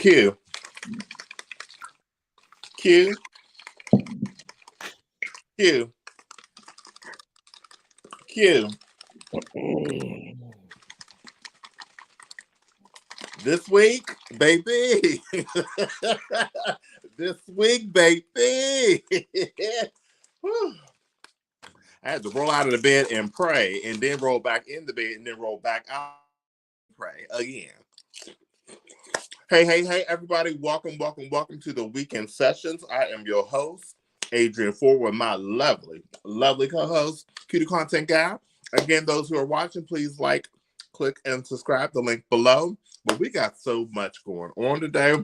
Q. Q. Q. Q. This week, baby. This week, baby. I had to roll out of the bed and pray, and then roll back in the bed, and then roll back out and pray again. Hey, everybody. Welcome to the weekend sessions. I am your host, Adrian Ford, with my lovely co-host, QTheContentGuy. Again, those who are watching, please like, click, and subscribe. The link below. But we got so much going on today.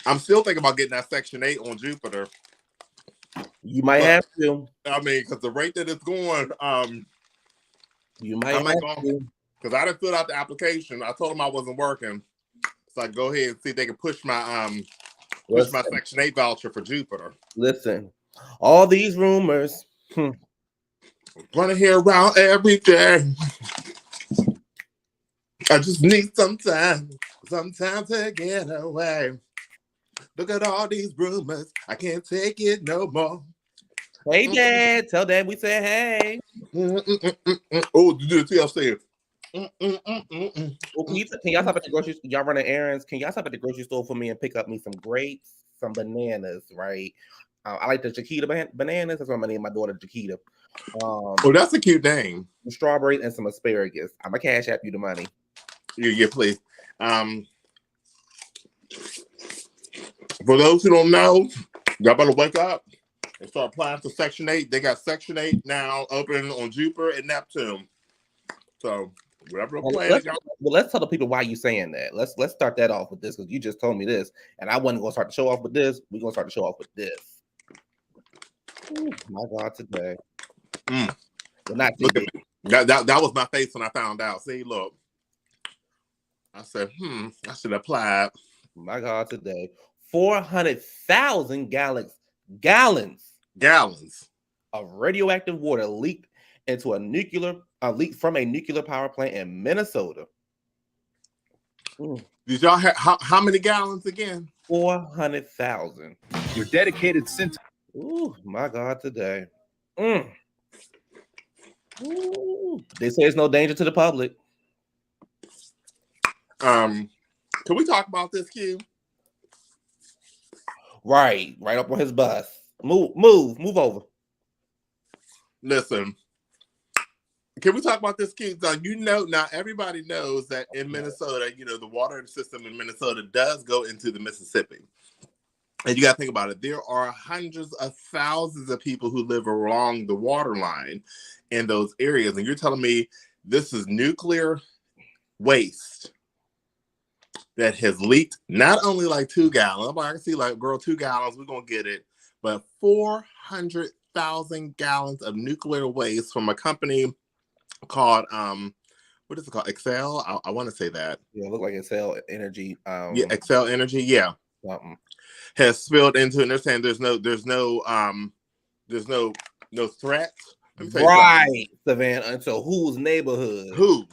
I'm still thinking about getting that Section 8 on Jupiter. You might have to. I mean, because the rate that it's going, you might have to. Because I didn't fill out the application. I told them I wasn't working. So I go ahead and see if they can push my Section 8 voucher for Jupiter. Listen, all these rumors. Running here around every day. I just need some time to get away. Look at all these rumors. I can't take it no more. Hey, Dad. Tell Dad we said hey. Oh, you do the TLC. Well, can y'all stop at the grocery store? Y'all running errands. Can y'all stop at the grocery store for me and pick up me some grapes, some bananas, right? I like the Chiquita bananas. That's what I'm going to name my daughter, Chiquita. Oh, that's a cute name. Some strawberries and some asparagus. I'm going to cash app you the money. Yeah, please. For those who don't know, y'all better wake up and start applying for Section 8. They got Section 8 now open on Jupiter and Neptune. So whatever the plan. Let's tell the people why you saying that. Let's start that off with this, because you just told me this, and I wasn't gonna start the show off with this. We're gonna start the show off with this. Oh my God, today. Well, not today. That was my face when I found out. See, look. I said, I should apply. My God, today. 400,000 gallons of radioactive water leaked into a leak from a nuclear power plant in Minnesota. Did y'all have how many gallons again? 400,000. Your dedicated center. Oh my God, today. They say it's no danger to the public. Can we talk about this, Q? Right up on his bus. Move over. Listen, can we talk about this, Q? So now everybody knows that in Minnesota, the water system in Minnesota does go into the Mississippi. And you got to think about it. There are hundreds of thousands of people who live along the water line in those areas. And you're telling me this is nuclear waste that has leaked not only like 2 gallons, I can see like, girl, 2 gallons, we're going to get it, but 400,000 gallons of nuclear waste from a company called, what is it called? Excel? I want to say that. Yeah, it looked like Excel Energy. Excel Energy, yeah. Something. Has spilled into, and they're saying there's no threat. Right, Savannah. And so whose neighborhood? Whose?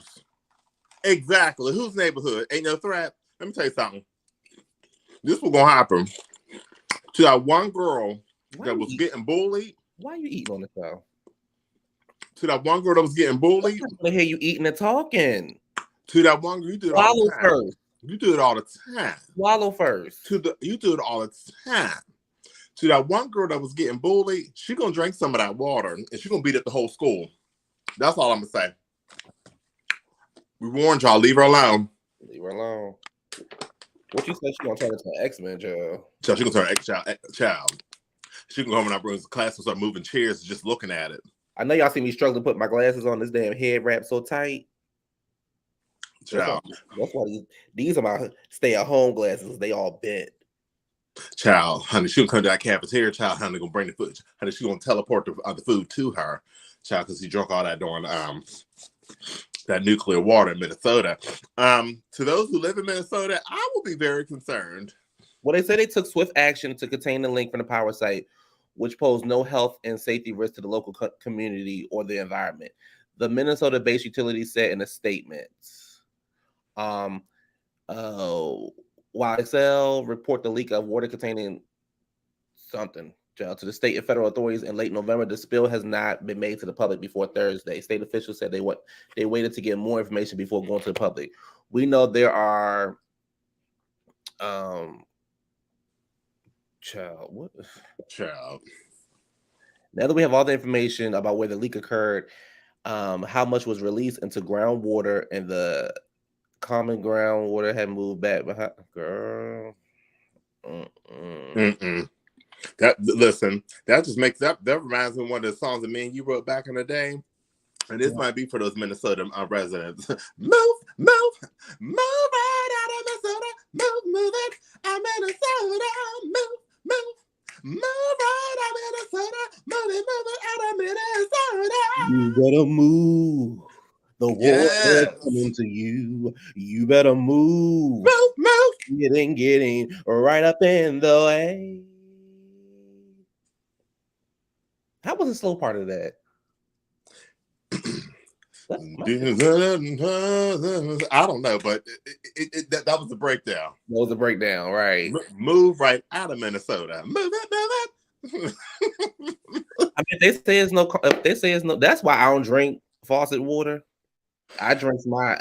Exactly. Whose neighborhood? Ain't no threat. Let me tell you something. This was gonna happen to that one girl that was getting bullied. Why are you eating on the show? To that one girl that was getting bullied. I want to hear you eating and talking. To that one girl, you do it all the time. First. You do it all the time. Swallow first. You do it all the time. To that one girl that was getting bullied, she gonna drink some of that water and she gonna beat up the whole school. That's all I'm gonna say. We warned y'all, leave her alone. Leave her alone. What you said she gonna turn into an X-Men child? So she gonna turn an X-child. She can go home in our brother's class and start moving chairs just looking at it. I know y'all see me struggling to put my glasses on, this damn head wrap so tight. Child. That's why these are my stay-at-home glasses. They all bent. Child, honey, she gonna come to that cafeteria. Child, honey, gonna bring the food. Honey, she gonna teleport the food to her. Child, because he drunk all that during that nuclear water in Minnesota. To those who live in Minnesota, I will be very concerned. Well, they say they took swift action to contain the link from the power site, which posed no health and safety risk to the local community or the environment. The Minnesota-based utility said in a statement. while Excel report the leak of water containing something to the state and federal authorities in late November, the spill has not been made to the public before Thursday. State officials said they waited to get more information before going to the public. We know there are Child. Now that we have all the information about where the leak occurred, how much was released into groundwater, and the common groundwater had moved back behind. Girl, that just makes that reminds me of one of the songs that me and you wrote back in the day. And this might be for those Minnesota residents. Move right out of Minnesota. Move it out of Minnesota. Move right out of Minnesota. Move it out of Minnesota. You better move. The water coming to you. You better move. Move. Getting right up in the way. How was the slow part of that? I don't know, but that was the breakdown. That was the breakdown, right? Move right out of Minnesota. Move it. I mean, if they say it's no, that's why I don't drink faucet water. I drink my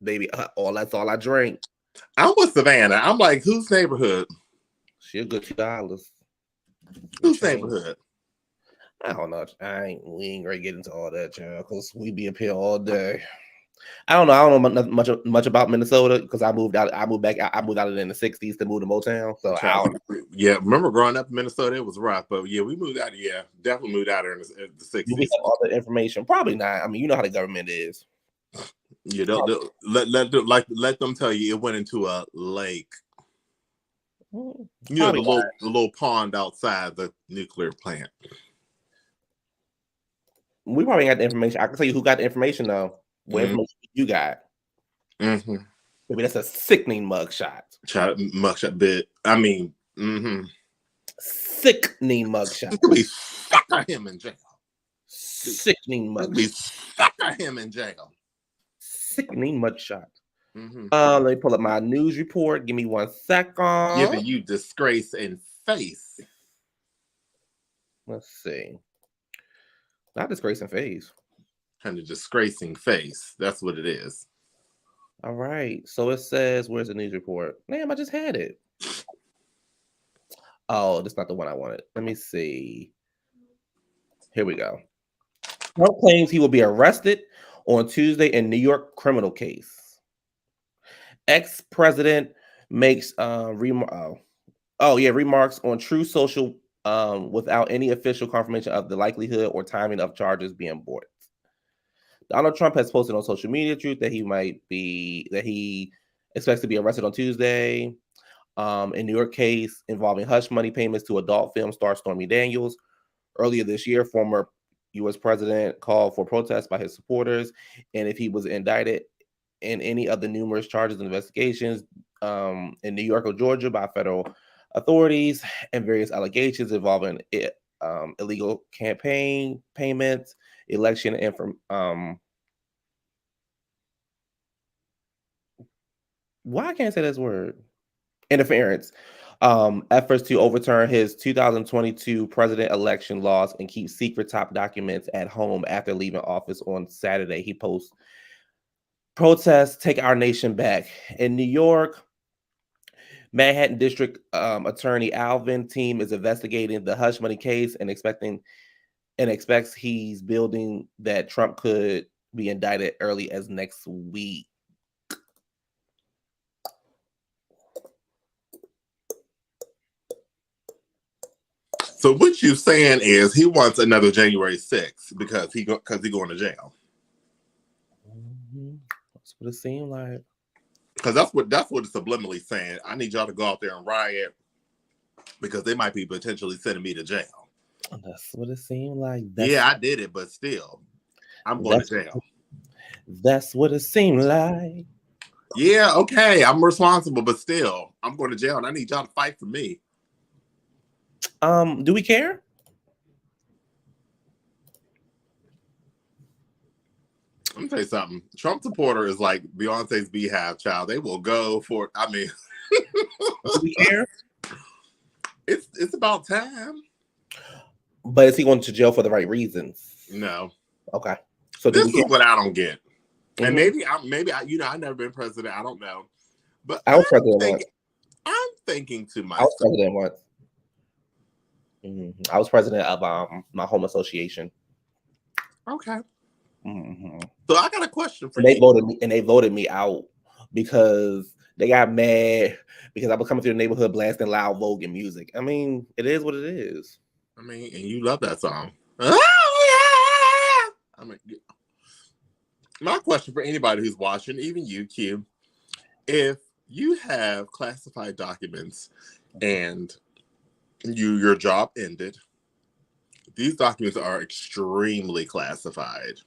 baby. That's all I drink. I'm with Savannah. I'm like, whose neighborhood? She a good $2. Whose neighborhood? I don't know. We ain't gonna get into all that, child, because we be up here all day. I don't know much about Minnesota because I moved out. I moved out of it in the '60s to move to Motown. So yeah, remember growing up in Minnesota, it was rough, but yeah, we moved out. Yeah, definitely moved out there in the '60s. We have all the information. Probably not. I mean, you know how the government is. Yeah, let them tell you it went into a lake. You know, the little pond outside the nuclear plant. We probably got the information. I can tell you who got the information though. What information you got? Mm-hmm. Maybe that's a sickening mugshot. Mugshot bit. I mean, sickening mugshot. You could be stuck at him in jail. Sickening mugshot. Be stuck at him in jail. Sickening mugshot. Let me pull up my news report. Give me 1 second. Giving you disgrace in face. Let's see. Not disgrace in face. Kind of disgracing face. That's what it is. All right. So it says, where's the news report? Damn, I just had it. Oh, that's not the one I wanted. Let me see. Here we go. Trump claims he will be arrested on Tuesday in New York criminal case. Ex-president makes remarks on True Social without any official confirmation of the likelihood or timing of charges being brought. Donald Trump has posted on social media Truth that he expects to be arrested on Tuesday in New York case involving hush money payments to adult film star Stormy Daniels. Earlier this year, former U.S. president called for protests by his supporters, and if he was indicted in any of the numerous charges and investigations in New York or Georgia by federal authorities and various allegations involving illegal campaign payments, election and why I can't say this word? Interference. Efforts to overturn his 2022 president election laws and keep secret top documents at home after leaving office on Saturday. He posts, protests take our nation back. In New York, Manhattan District Attorney Alvin team is investigating the hush money case and expects he's building that Trump could be indicted early as next week. So what you're saying is he wants another January 6th because he going to jail. That's what it seemed like. Because that's what it's subliminally saying. I need y'all to go out there and riot because they might be potentially sending me to jail. That's what it seemed like. Yeah, I did it, but still, I'm going to jail. That's what it seemed like. Yeah, okay, I'm responsible, but still, I'm going to jail, and I need y'all to fight for me. Do we care? Let me tell you something. Trump supporter is like Beyonce's Beehive, child. They will go for it. I mean, do we care? It's about time. But is he going to jail for the right reasons? No. Okay. So This is what I don't get. Mm-hmm. And maybe I've never been president. I don't know. But I was president once. I'm thinking to myself. I was president once. Mm-hmm. I was president of my home association. Okay. Mm-hmm. So I got a question for you. They voted me out because they got mad because I was coming through the neighborhood blasting loud Vogue music. I mean, it is what it is. I mean, and you love that song. Oh, yeah! I mean, my question for anybody who's watching, even you, Q, if you have classified documents and your job ended, these documents are extremely classified.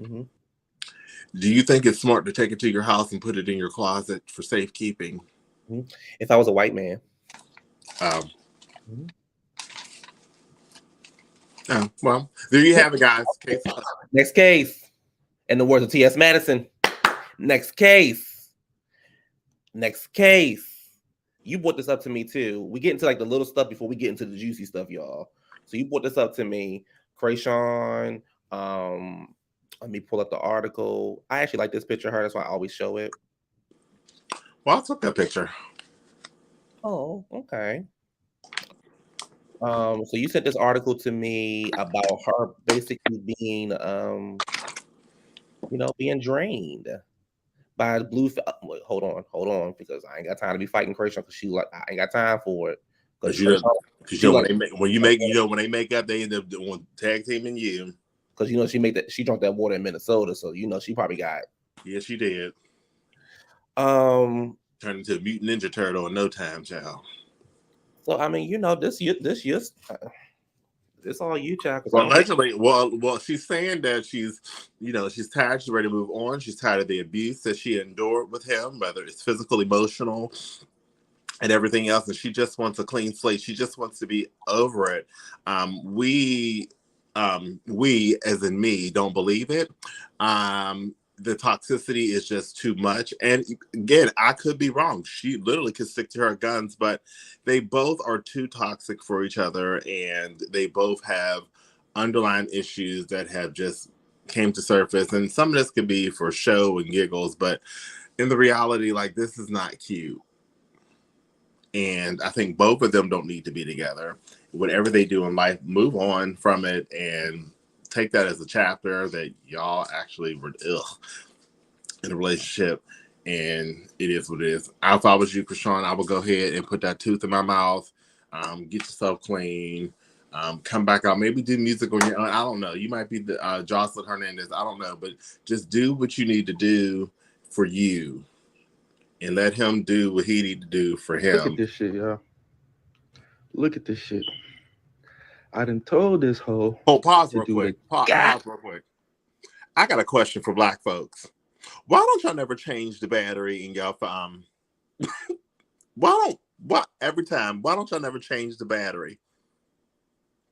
Mm-hmm. Do you think it's smart to take it to your house and put it in your closet for safekeeping? Mm-hmm. If I was a white man. Mm-hmm. Oh, well, there you have it, guys. Case Next case. In the words of T.S. Madison. Next case. Next case. You brought this up to me too. We get into like the little stuff before we get into the juicy stuff, y'all. So you brought this up to me, Krayshawn. Let me pull up the article. I actually like this picture of her. That's why I always show it. Well, I took that picture. Oh, okay. So you sent this article to me about her basically being, being drained by blue. Hold on, because I ain't got time to be fighting Krayshawn because I ain't got time for it. Because when they make up, they end up doing tag teaming you. Because she drank that water in Minnesota, so she probably got. Yeah, she did. Turned into a mutant ninja turtle in no time, child. So I mean, this all you, child. Well, allegedly, well, she's saying that she's tired. She's ready to move on. She's tired of the abuse that she endured with him, whether it's physical, emotional, and everything else. And she just wants a clean slate. She just wants to be over it. We, as in me, don't believe it. The toxicity is just too much. And again, I could be wrong. She literally could stick to her guns, but they both are too toxic for each other. And they both have underlying issues that have just came to surface. And some of this could be for show and giggles, but in the reality, like, this is not cute. And I think both of them don't need to be together. Whatever they do in life, move on from it and take that as a chapter that y'all actually were in a relationship, and it is what it is. If I was you, Krayshawn, I would go ahead and put that tooth in my mouth, get yourself clean, come back out, maybe do music on your own. I don't know. You might be the Jocelyn Hernandez. I don't know, but just do what you need to do for you, and let him do what he need to do for him. Look at this shit, y'all. Look at this shit. I done told this hoe. Pause real quick. Pause real quick. I got a question for Black folks. Why don't y'all never change the battery in y'all why don't y'all never change the battery?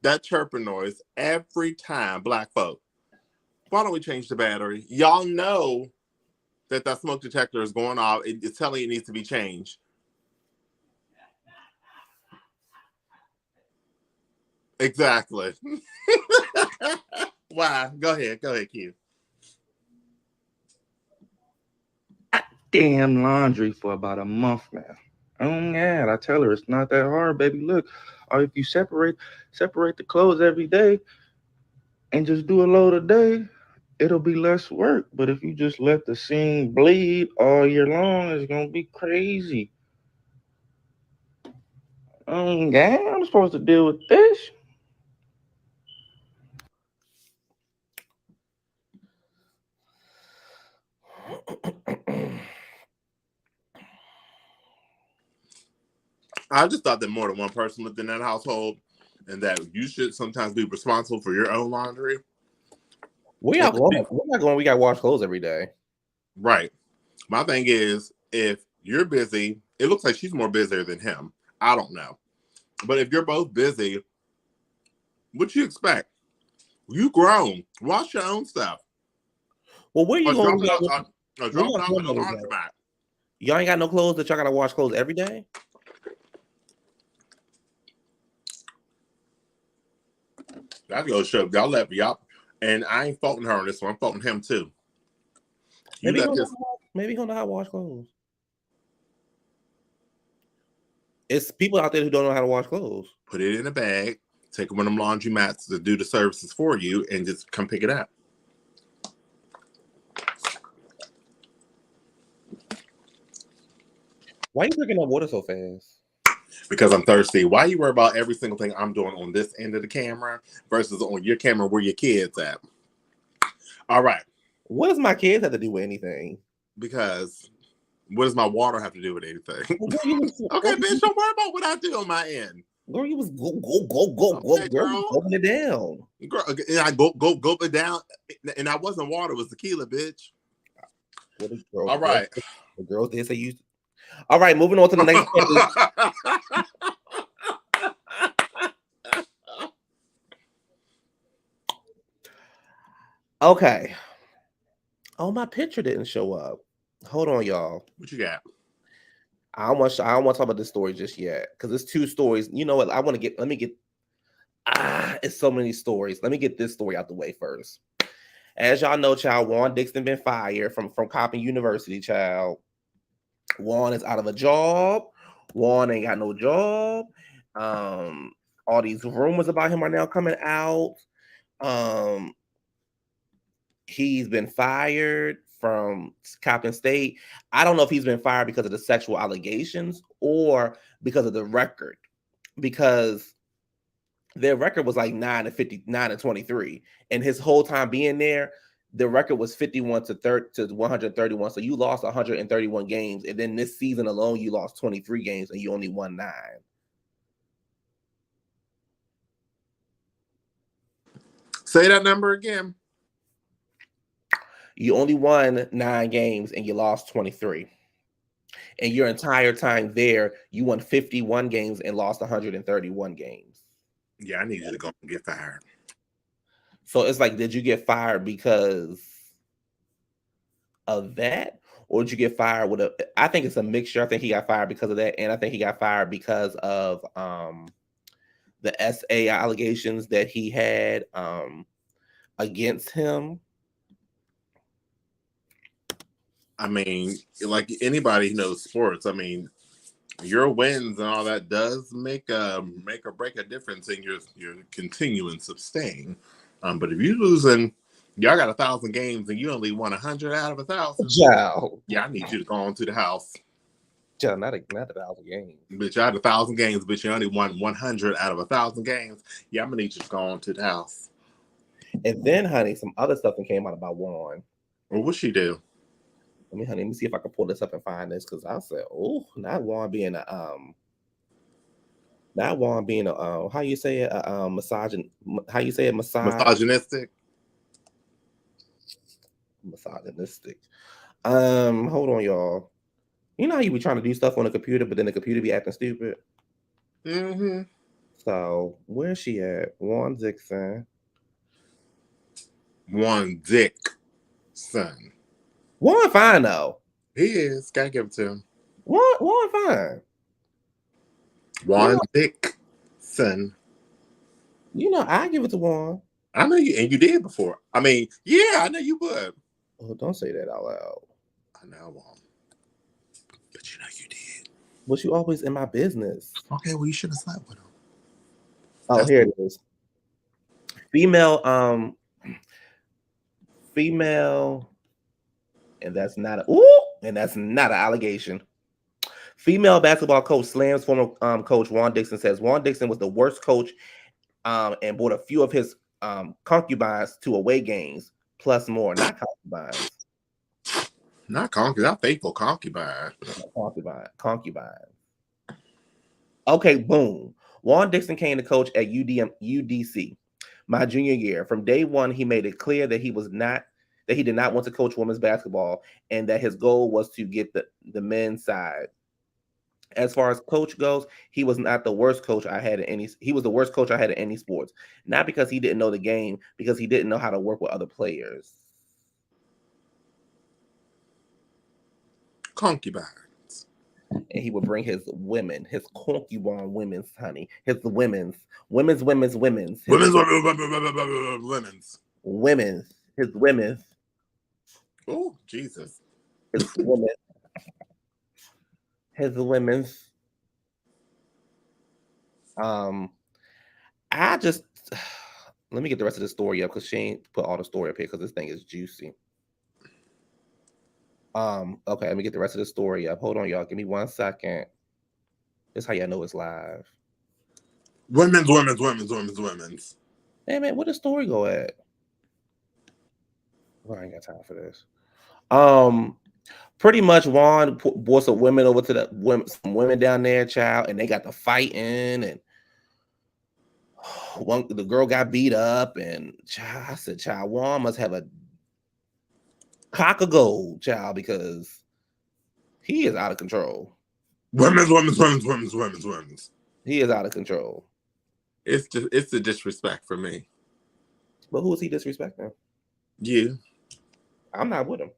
That chirping noise every time, Black folk. Why don't we change the battery? Y'all know that smoke detector is going off. It's telling you it needs to be changed. Exactly. Why? Go ahead, Q. Damn laundry for about a month now. Oh yeah, I tell her it's not that hard, baby. Look, or if you separate the clothes every day and just do a load a day, it'll be less work. But if you just let the seam bleed all year long, it's gonna be crazy. Yeah, I'm supposed to deal with this. I just thought that more than one person lived in that household, and that you should sometimes be responsible for your own laundry. We're not going. We got to wash clothes every day. Right. My thing is, if you're busy, it looks like she's more busier than him. I don't know. But if you're both busy, what you expect? You grown. Wash your own stuff. Well, where you going? Drop it off Where at y'all the going every day? laundromat. Y'all ain't got no clothes that y'all gotta wash clothes every day? That goes show y'all let me up. And I ain't faulting her on this one. I'm faulting him too. Maybe he don't know how to wash clothes. It's people out there who don't know how to wash clothes. Put it in a bag, take one of them laundromats to do the services for you, and just come pick it up. Why are you drinking that water so fast? Because I'm thirsty. Why you worry about every single thing I'm doing on this end of the camera versus on your camera where your kids at? All right. What does my kids have to do with anything? Because what does my water have to do with anything? Okay, bitch, don't worry about what I do on my end. Girl, you was go, Okay, girl. Open it down. Girl, and I go it down, and that wasn't water, it was tequila, bitch. All right. The girls did say you. All right, moving on to the next page. Okay. Oh, my picture didn't show up. Hold on, y'all. What you got? I don't want to talk about this story just yet because it's two stories. You know what? It's so many stories. Let me get this story out the way first. As y'all know, child, Juan Dixon been fired from Coppin University, child. Juan is out of a job. Juan ain't got no job. All these rumors about him are now coming out. He's been fired from Coppin State. I don't know if he's been fired because of the sexual allegations or because of the record, because their record was like 9-53, and his whole time being there, the record was 51 to 131. So you lost 131 games, and then this season alone, you lost 23 games, and you only won 9. Say that number again. You only won 9 games, and you lost 23. And your entire time there, you won 51 games and lost 131 games. Yeah, I need you to go and get fired. So it's like, did you get fired because of that? Or did you get fired with I think it's a mixture. I think he got fired because of that. And I think he got fired because of the SA allegations that he had against him. I mean, like anybody who knows sports, I mean, your wins and all that does make or break a difference in your continuance of staying. But if you're losing, y'all got 1,000 games and you only won 100 out of 1,000. Yeah, I need you to go on to the house. Joe, not 1,000 games. Bitch, I had 1,000 games, but you only won 100 out of 1,000 games. Yeah, I'm gonna need you to go on to the house. And then, honey, some other stuff that came out about Juan. Well, what'd she do? Let me see if I can pull this up and find this, because I said, oh, not Juan being a how you say it, how you say it, misogynistic. Hold on, y'all. You know how you be trying to do stuff on a computer, but then the computer be acting stupid? Mm-hmm. So where's she at? Juan Dixon. Juan Dixon. Juan fine though. He is. Gotta give it to him. Juan fine. Juan Dixon. You know, I give it to Juan. I know you, and you did before. I mean, yeah, I know you would. Oh, don't say that out loud. I know I won't. But you know you did. But you always in my business. Okay, well, you should have slept with him. Oh, here it is. Female, and that's not an allegation. Female basketball coach slams former coach Juan Dixon. Says Juan Dixon was the worst coach and brought a few of his concubines to away games, plus more. Not concubines. Not concubine, not faithful concubine. Concubine. Okay, boom. Juan Dixon came to coach at UDC my junior year. From day one, he made it clear that he did not want to coach women's basketball, and that his goal was to get the men's side. As far as coach goes, he was not the worst coach I had he was the worst coach I had in any sports. Not because he didn't know the game, because he didn't know how to work with other players. concubines. And he would bring his women, his concubine women's, honey, his women's, his Women's. his women's, Oh, Jesus. his women, his women's. I just let me get the rest of the story up because she ain't put all the story up here because this thing is juicy. Okay, let me get the rest of the story up. Hold on, y'all. Give me 1 second. This is how y'all know it's live. Women's. Hey man, where the story go at? Well, I ain't got time for this. Pretty much Juan brought some women over to some women down there, child, and they got to fighting, and the girl got beat up, and child, I said, child, Juan must have a cock of gold, child, because he is out of control. Women's. He is out of control. It's a disrespect for me. But who is he disrespecting? You. I'm not with him.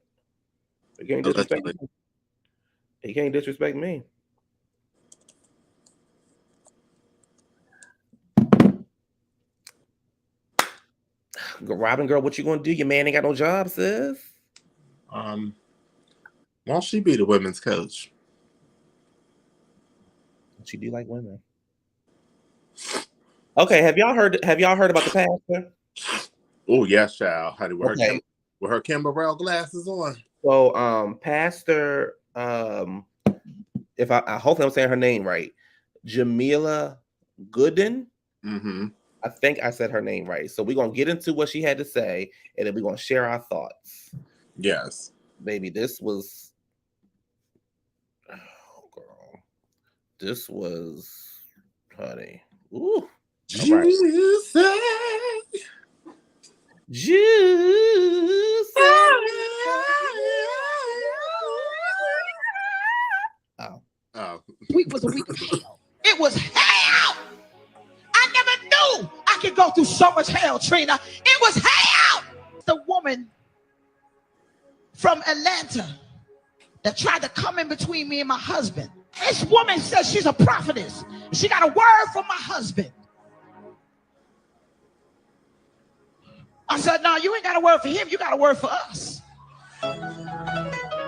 He can't disrespect me. He can't disrespect me. Robin girl, what you gonna do? Your man ain't got no job, sis. Won't she be the women's coach? She do like women. Okay, have y'all heard about the pastor? Oh yes, child. How do with her Kimberell glasses on? So pastor, if I hopefully I'm saying her name right, Jamila Gooden. Mm-hmm. I think I said her name right. So we're gonna get into what she had to say, and then we're gonna share our thoughts. Yes. Baby, this was This was, honey. Ooh. Juicy. Juicy. Oh. Week was a week of hell. It was hell. I never knew I could go through so much hell, Trina. It was hell. The woman from Atlanta that tried to come in between me and my husband. This woman says she's a prophetess. She got a word from my husband. I said, no, you ain't got a word for him. You got a word for us.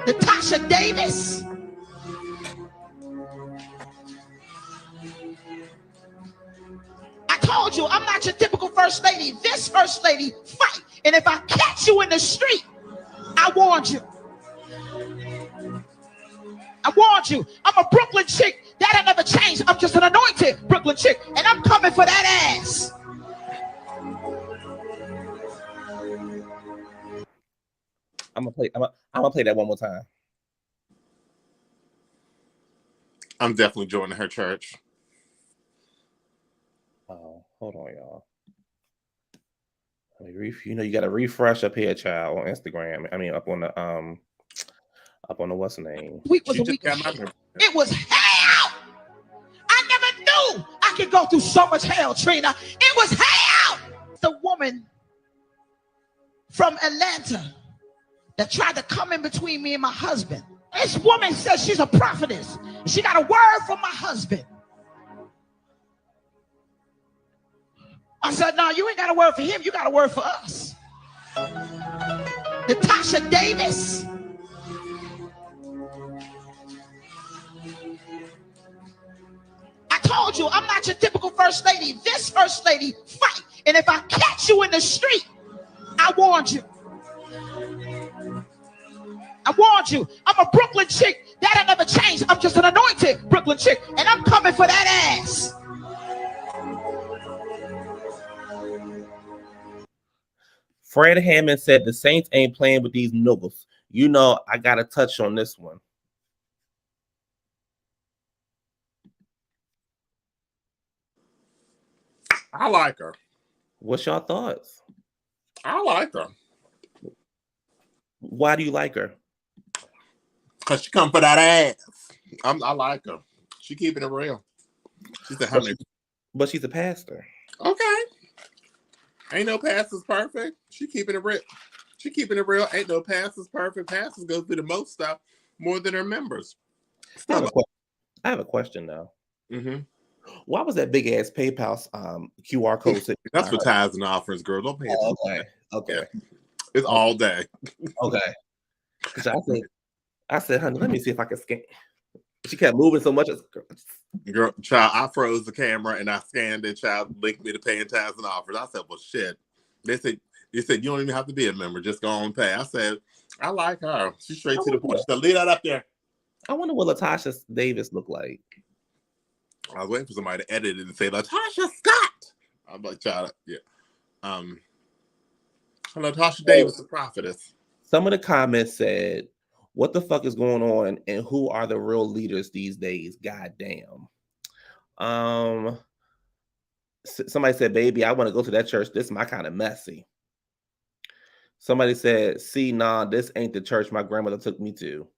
Natasha Davis. I told you, I'm not your typical first lady. This first lady fight. And if I catch you in the street, I warned you. I warned you. I'm a Brooklyn chick. That'll never change. I'm just an anointed Brooklyn chick. And I'm coming for that ass. I'm gonna play that one more time. I'm definitely joining her church. Oh, hold on, y'all. You know, you got to refresh up here, child, on Instagram. I mean, up on the what's the name? Week was a week. It was hell. I never knew I could go through so much hell, Trina. It was hell. The woman from Atlanta that tried to come in between me and my husband. This woman says she's a prophetess. She got a word from my husband. I said, no, you ain't got a word for him. You got a word for us. Natasha Davis. I told you, I'm not your typical first lady. This first lady fight. And if I catch you in the street, I warned you. I warned you. I'm a Brooklyn chick. That'll never change. I'm just an anointed Brooklyn chick. And I'm coming for that ass. Fred Hammond said the Saints ain't playing with these nuggles. You know, I got to touch on this one. I like her. What's your thoughts? I like her. Why do you like her? Because she come for that ass. I like her. She keeping it real. She's a honey. But she's a pastor. Okay. Ain't no pastor's perfect. She keeping it real. She keeping it real. Ain't no pastor's perfect. Pastors go through the most stuff. more than her members. I have a question though. Mm-hmm. Why was that big ass PayPal QR code sitting? That's for tithes and offerings, girl. Don't pay attention. Okay. Yeah. It's all day. Okay. I said, honey, let me see if I can scan. She kept moving so much. Girl, child, I froze the camera and I scanned it. Child linked me to paying tithes and offers. I said, well, shit. They said you don't even have to be a member. Just go on and pay. I said, I like her. She's straight to the point. She said, leave that up there. I wonder what Latasha Davis looked like. I was waiting for somebody to edit it and say, Latasha Scott. I'm like, child, yeah. Latasha Davis, the prophetess. Some of the comments said, what the fuck is going on and who are the real leaders these days? God damn. Somebody said, baby, I want to go to that church. This is my kind of messy. Somebody said, see, nah, this ain't the church my grandmother took me to.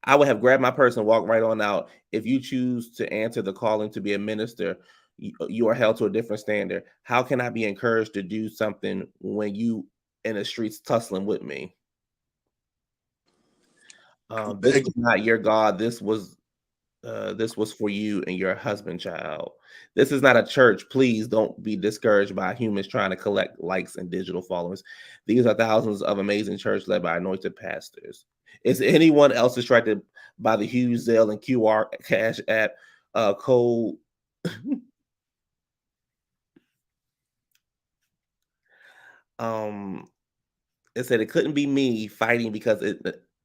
I would have grabbed my purse and walked right on out. If you choose to answer the calling to be a minister, you are held to a different standard. How can I be encouraged to do something when you in the streets tussling with me? This was not your God. This was for you and your husband, child. This is not a church. Please don't be discouraged by humans trying to collect likes and digital followers. These are thousands of amazing church led by anointed pastors. Is anyone else distracted by the huge Zelle and QR Cash App code? It said it couldn't be me fighting because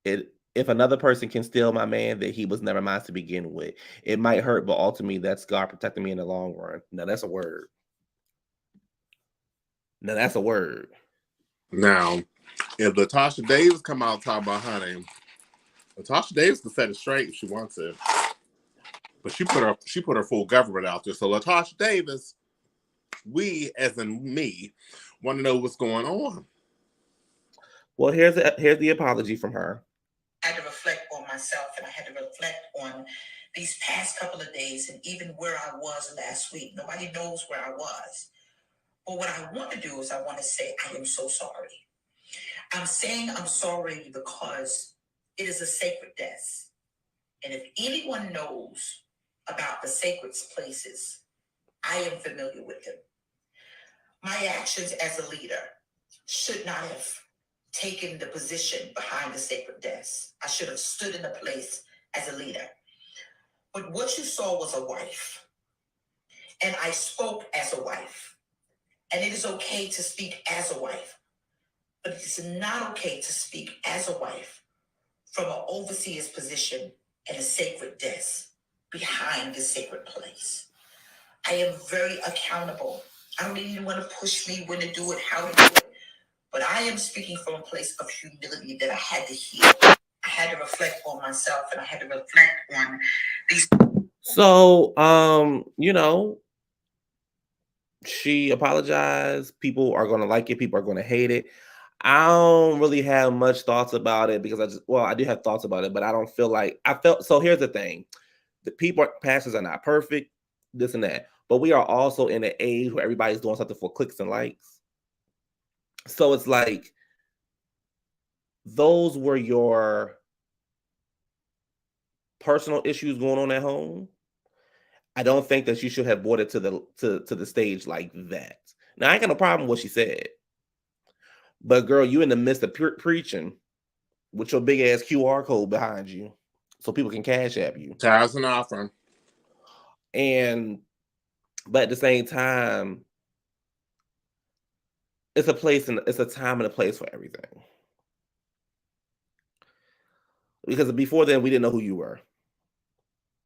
if another person can steal my man, that he was never mine to begin with. It might hurt, but ultimately that's God protecting me in the long run. Now that's a word. Now, if Latasha Davis come out and talk about honey, Latasha Davis can set it straight if she wants to. But she put her full government out there. So Latasha Davis, we, as in me, want to know what's going on. Well, here's the apology from her. I had to reflect on myself, and I had to reflect on these past couple of days and even where I was last week. Nobody knows where I was. But what I want to do is I want to say I am so sorry. I'm saying I'm sorry because it is a sacred death. And if anyone knows about the sacred places, I am familiar with them. My actions as a leader should not have taken the position behind the sacred desk. I should have stood in the place as a leader. But what you saw was a wife. And I spoke as a wife. And it is okay to speak as a wife. But it's not okay to speak as a wife from an overseer's position and a sacred desk behind the sacred place. I am very accountable. I don't even want to push me when to do it, how to do it. But I am speaking from a place of humility that I had to heal. I had to reflect on myself, and I had to reflect on these. So, she apologized. People are going to like it. People are going to hate it. I don't really have much thoughts about it because I do have thoughts about it, but I don't feel like so here's the thing. The pastors are not perfect, this and that, but we are also in an age where everybody's doing something for clicks and likes. So it's like, those were your personal issues going on at home. I don't think that you should have brought it to the stage like that. Now, I ain't got no problem with what she said. But girl, you in the midst of preaching with your big ass QR code behind you so people can cash app you. Tithes and offering. But at the same time, it's a time and a place for everything. Because before then, we didn't know who you were,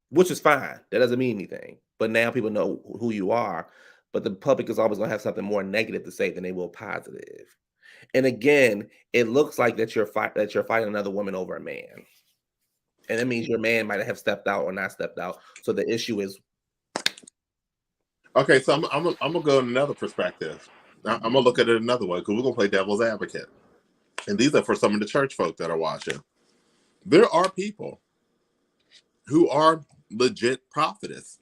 which is fine. That doesn't mean anything. But now people know who you are. But the public is always going to have something more negative to say than they will positive. And again, it looks like that you're fighting another woman over a man. And that means your man might have stepped out or not stepped out. So the issue is. Okay, so I'm gonna go in another perspective. I'm gonna look at it another way because we're gonna play devil's advocate. And these are for some of the church folk that are watching. There are people who are legit prophetess.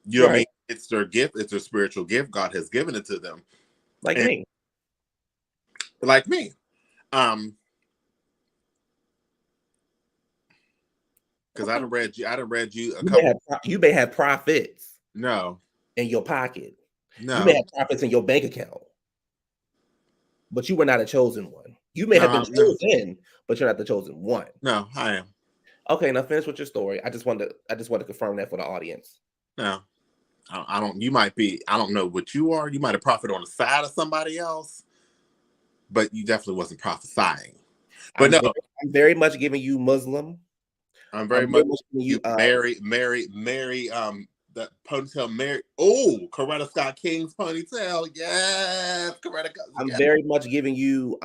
You know what I mean? It's their gift. It's their spiritual gift. God has given it to them. Like me. Like me. Because I done read you. I done read you a You couple. you may have profits No, in your pocket. no. You may have profits in your bank account, but you were not a chosen one. You may No, have been chosen, but you're not the chosen one. No, I am. Okay, now finish with your story. I just want to confirm that for the audience. No, I don't. You might be. I don't know what you are. You might have profited on the side of somebody else, but you definitely wasn't prophesying. But I'm very much giving you Muslim. I'm very much you Mary. That ponytail, Mary. Oh, Coretta Scott King's ponytail. Yes, Coretta. I'm very much giving you.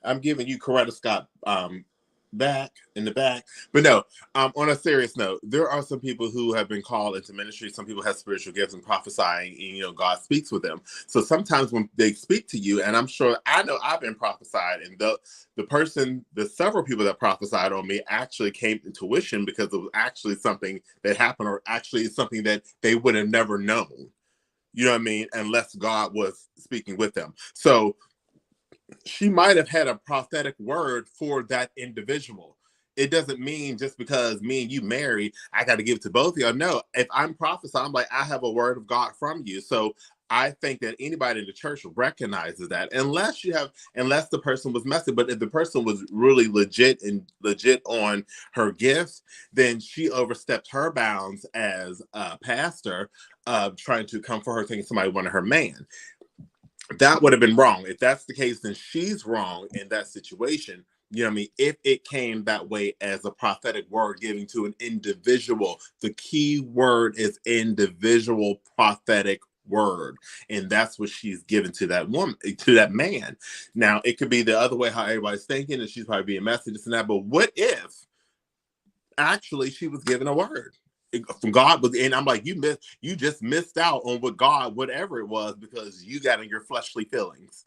I'm giving you Coretta Scott back in the back. But no, on a serious note, there are some people who have been called into ministry. Some people have spiritual gifts and prophesying, and God speaks with them. So sometimes when they speak to you, and I know I've been prophesied, and the several people that prophesied on me actually came to tuition because it was actually something that happened, or actually something that they would have never known. You know what I mean? Unless God was speaking with them. So she might have had a prophetic word for that individual. It doesn't mean just because me and you married, I got to give it to both of y'all. No, if I'm prophesying, I'm like, I have a word of God from you. So I think that anybody in the church recognizes that, unless the person was messy. But if the person was really legit on her gifts, then she overstepped her bounds as a pastor, trying to come for her, thinking somebody wanted her man. That would have been wrong. If that's the case, then she's wrong in that situation. You know what I mean? If it came that way as a prophetic word giving to an individual, the key word is individual prophetic word. And that's what she's given to that woman, to that man. Now, it could be the other way, how everybody's thinking, and she's probably being messy, this and that. But what if actually she was given a word from God? And I'm like, you just missed out on what God, whatever it was, because you got in your fleshly feelings.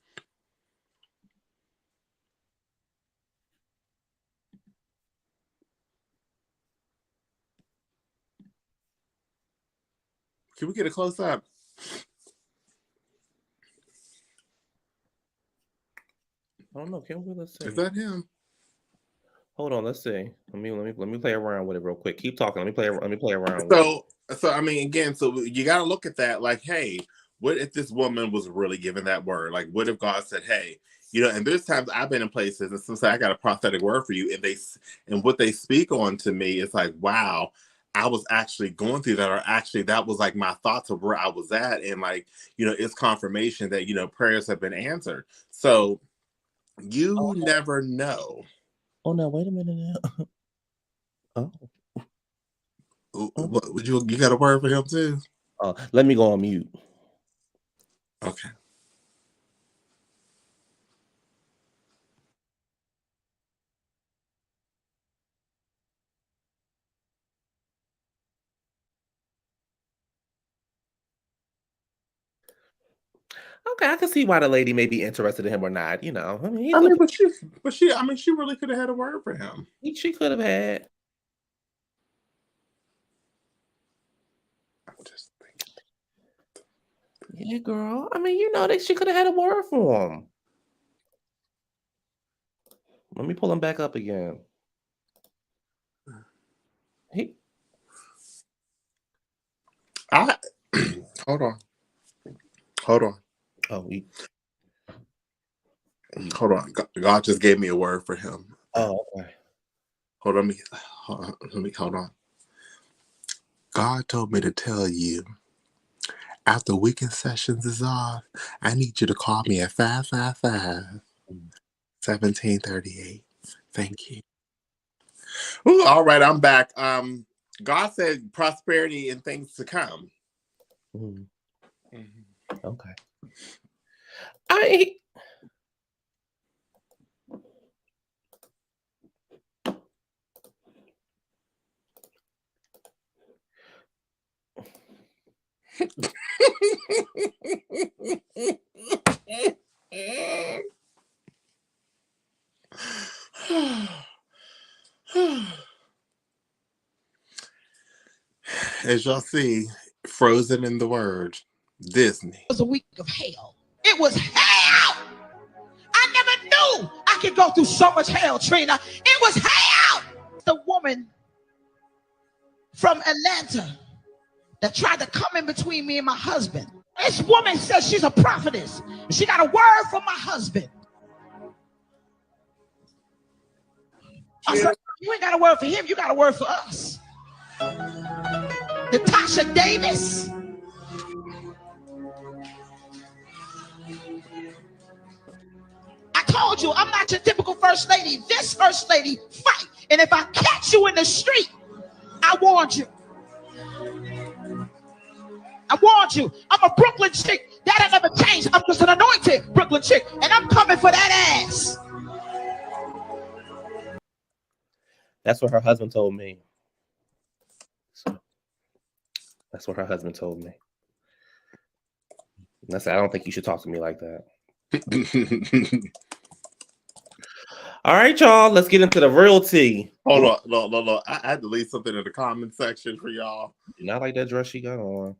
Can we get a close up? I don't know. Can we? Let's see. Is that him? Hold on. Let's see. Let me play around with it real quick. Keep talking. Let me play around. So I mean, again, so you got to look at that. Like, hey, what if this woman was really given that word? Like, what if God said, hey, and there's times I've been in places and some say, I got a prophetic word for you, and what they speak on to me is like, wow, I was actually going through that, or actually that was like my thoughts of where I was at, and like, it's confirmation that prayers have been answered. So you never know. Oh no! Wait a minute now. Oh. What, you got a word for him too? Let me go on mute. Okay. Okay, I can see why the lady may be interested in him or not. But she really could have had a word for him. She could have had. I'm just thinking. Yeah, girl. I mean, that she could have had a word for him. Let me pull him back up again. Hold on. Oh, hold on. God just gave me a word for him. Oh, okay. Hold on. God told me to tell you, after weekend sessions is off, I need you to call me at 555-1738. Thank you. Ooh, all right, I'm back. God said prosperity and things to come. Mm-hmm. Mm-hmm. Okay. As y'all see, frozen in the word, Disney. It was a week of hell. It was hell. I never knew I could go through so much hell, Trina. It was hell. the woman from Atlanta that tried to come in between me and my husband. This woman says she's a prophetess. She got a word for my husband. I said, you ain't got a word for him, you got a word for us. Natasha Davis. I told you, I'm not your typical first lady. This first lady fight. And if I catch you in the street, I warned you. I warned you. I'm a Brooklyn chick. That ain't never changed. I'm just an anointed Brooklyn chick. And I'm coming for that ass. That's what her husband told me. So, that's what her husband told me. And I said, I don't think you should talk to me like that. All right, y'all. Let's get into the real tea. Hold on. I had to leave something in the comment section for y'all. Not like that dress she got on.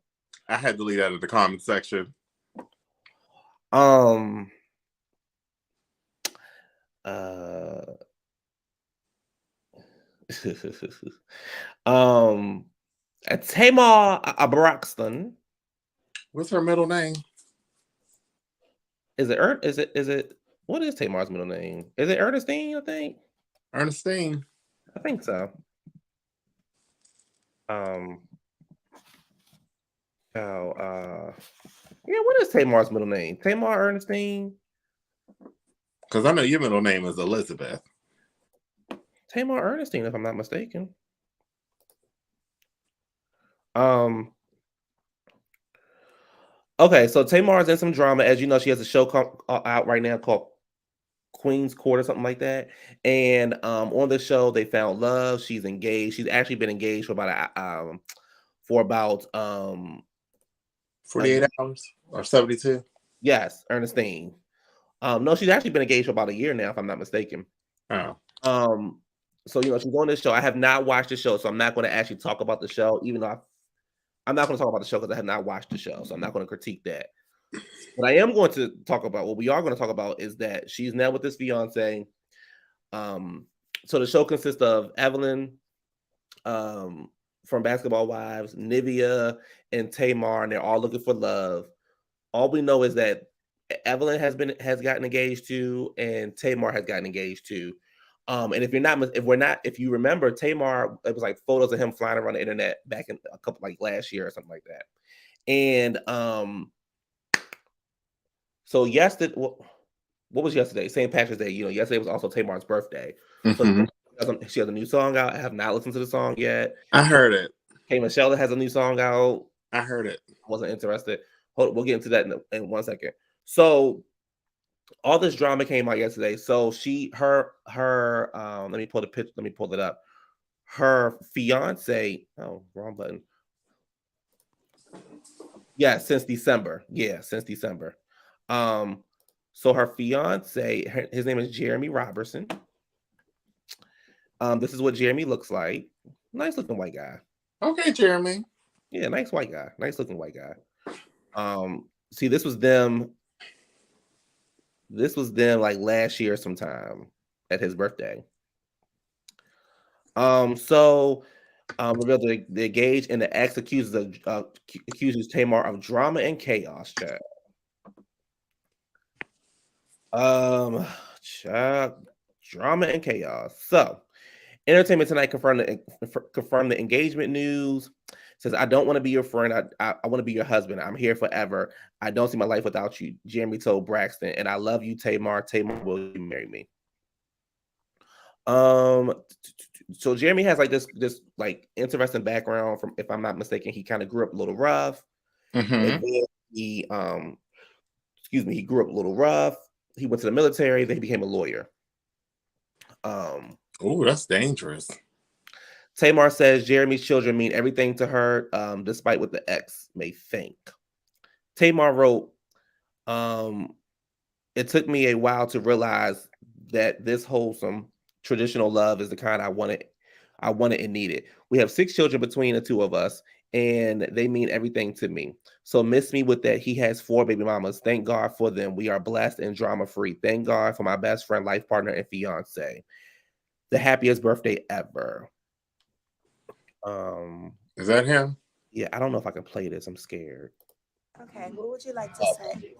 I had to leave that in the comment section. Tamar Braxton. What's her middle name? Is it what is Tamar's middle name? Is it Ernestine, I think? Ernestine. I think so. Yeah, what is Tamar's middle name? Tamar Ernestine? Because I know your middle name is Elizabeth. Tamar Ernestine, if I'm not mistaken. Okay, so Tamar's in some drama. As you know, she has a show out right now called Queen's Court or something like that. And on the show, they found love. She's engaged. She's actually been engaged for about 48 hours or 72. Yes, Ernestine. No, she's actually been engaged for about a year now, if I'm not mistaken. Oh. So she's on this show. I have not watched the show, so I'm not going to actually talk about the show, even though I'm not going to talk about the show because I have not watched the show, so I'm not going to critique that. What I am going to talk about, what we are going to talk about, is that she's now with this fiance. So the show consists of Evelyn from Basketball Wives, Nivea, and Tamar, and they're all looking for love. All we know is that Evelyn has gotten engaged to, and Tamar has gotten engaged to. And if you remember, Tamar, it was like photos of him flying around the internet back in last year or something like that. And so yesterday, what was yesterday? St. Patrick's Day. Yesterday was also Tamar's birthday. Mm-hmm. So she has a new song out. I have not listened to the song yet. I heard it. Hey, Michelle has a new song out. I heard it. Wasn't interested. We'll get into that in 1 second. So all this drama came out yesterday. So her let me pull the picture. Let me pull it up. Her fiance. Oh, wrong button. Yeah, since December. So her fiance, his name is Jeremy Robertson. This is what Jeremy looks like. Nice looking white guy. Okay, Jeremy. Yeah, nice white guy. Nice looking white guy. See, this was them like last year sometime at his birthday. So revealed they're engaged, and the ex accuses Tamar of drama and chaos, drama and chaos. So Entertainment Tonight confirmed the engagement news. Says, I don't want to be your friend. I want to be your husband. I'm here forever. I don't see my life without you. Jeremy told Braxton, and I love you, Tamar. Tamar, will you marry me? So Jeremy has like this interesting background from, if I'm not mistaken, he kind of grew up a little rough. Mm-hmm. And then he grew up a little rough. He went to the military, then he became a lawyer. Oh, that's dangerous. Tamar says Jeremy's children mean everything to her, despite what the ex may think. Tamar wrote, it took me a while to realize that this wholesome traditional love is the kind I wanted and needed. We have 6 children between the two of us, and they mean everything to me. So miss me with that. He has 4 baby mamas. Thank God for them. We are blessed and drama free. Thank God for my best friend, life partner, and fiance. The happiest birthday ever. Is that him? Yeah, I don't know if I can play this. I'm scared. Okay, what would you like to say?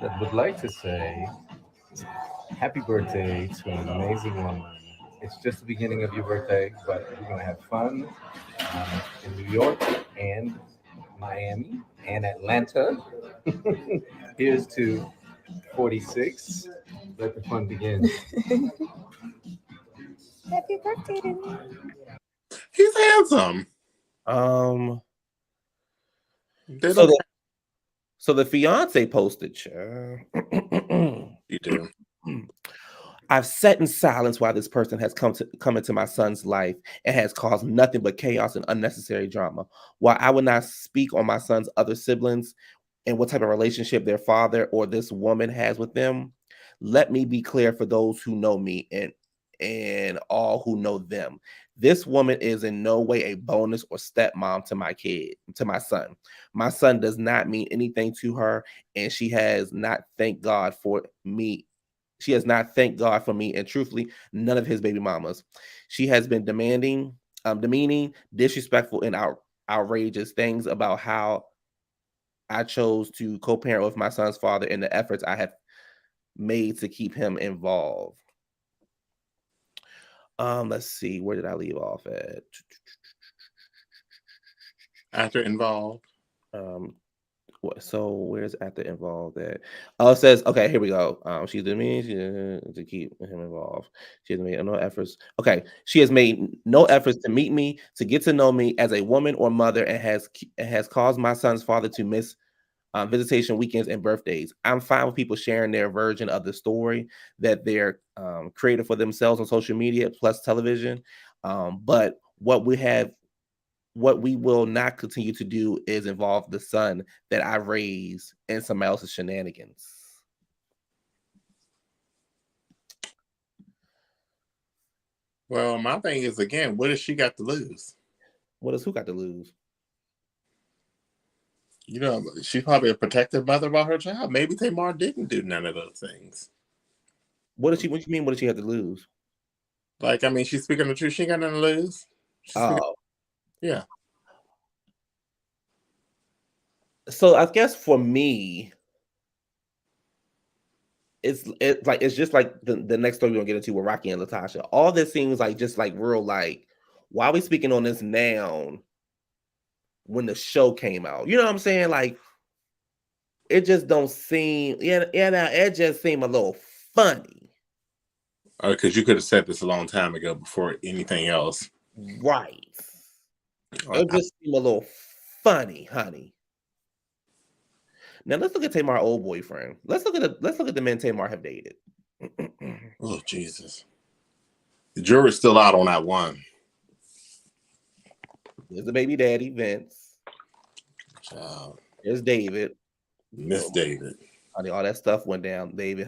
I would like to say happy birthday to an amazing woman. It's just the beginning of your birthday, but we're going to have fun in New York and Miami and Atlanta. Here's to 46. Let the fun begin. Happy birthday to me. He's handsome. They So look. the fiance posted, You do. I've sat in silence while this person has come into my son's life and has caused nothing but chaos and unnecessary drama. While I would not speak on my son's other siblings and what type of relationship their father or this woman has with them, let me be clear for those who know me and all who know them. This woman is in no way a bonus or stepmom to my son. My son does not mean anything to her, and she has not thanked God for me. She has not thanked God for me, and truthfully, none of his baby mamas. She has been demeaning, disrespectful, and outrageous things about how I chose to co-parent with my son's father and the efforts I have made to keep him involved. Let's see, where did I leave off at? After involved. So where's after involved at? Oh, it says, okay, here we go. She's doing me to keep him involved. She has made no efforts. Okay, she has made no efforts to meet me, to get to know me as a woman or mother, and has caused my son's father to miss visitation weekends and birthdays. I'm fine with people sharing their version of the story that they're created for themselves on social media plus television. But what we will not continue to do is involve the son that I raised in somebody else's shenanigans. Well, my thing is, again, what has she got to lose? What does who got to lose? You know, she's probably a protective mother about her child. Maybe Tamar didn't do none of those things. What do you mean? What does she have to lose? Like, I mean, she's speaking the truth. She ain't got nothing to lose. Yeah. So I guess for me, it's just like the next story we're gonna get into with Rocky and Latasha. All this seems like just like real like, why are we speaking on this now when the show came out? You know what I'm saying? Like, it just don't seem it just seemed a little funny. Because you could have said this a long time ago before anything else. Right. It just seemed a little funny, honey. Now let's look at Tamar's old boyfriend. Let's look at the men Tamar have dated. Oh, Jesus. The jury's still out on that one. There's the baby daddy, Vince. Child. There's David. Miss David. Honey, all that stuff went down. David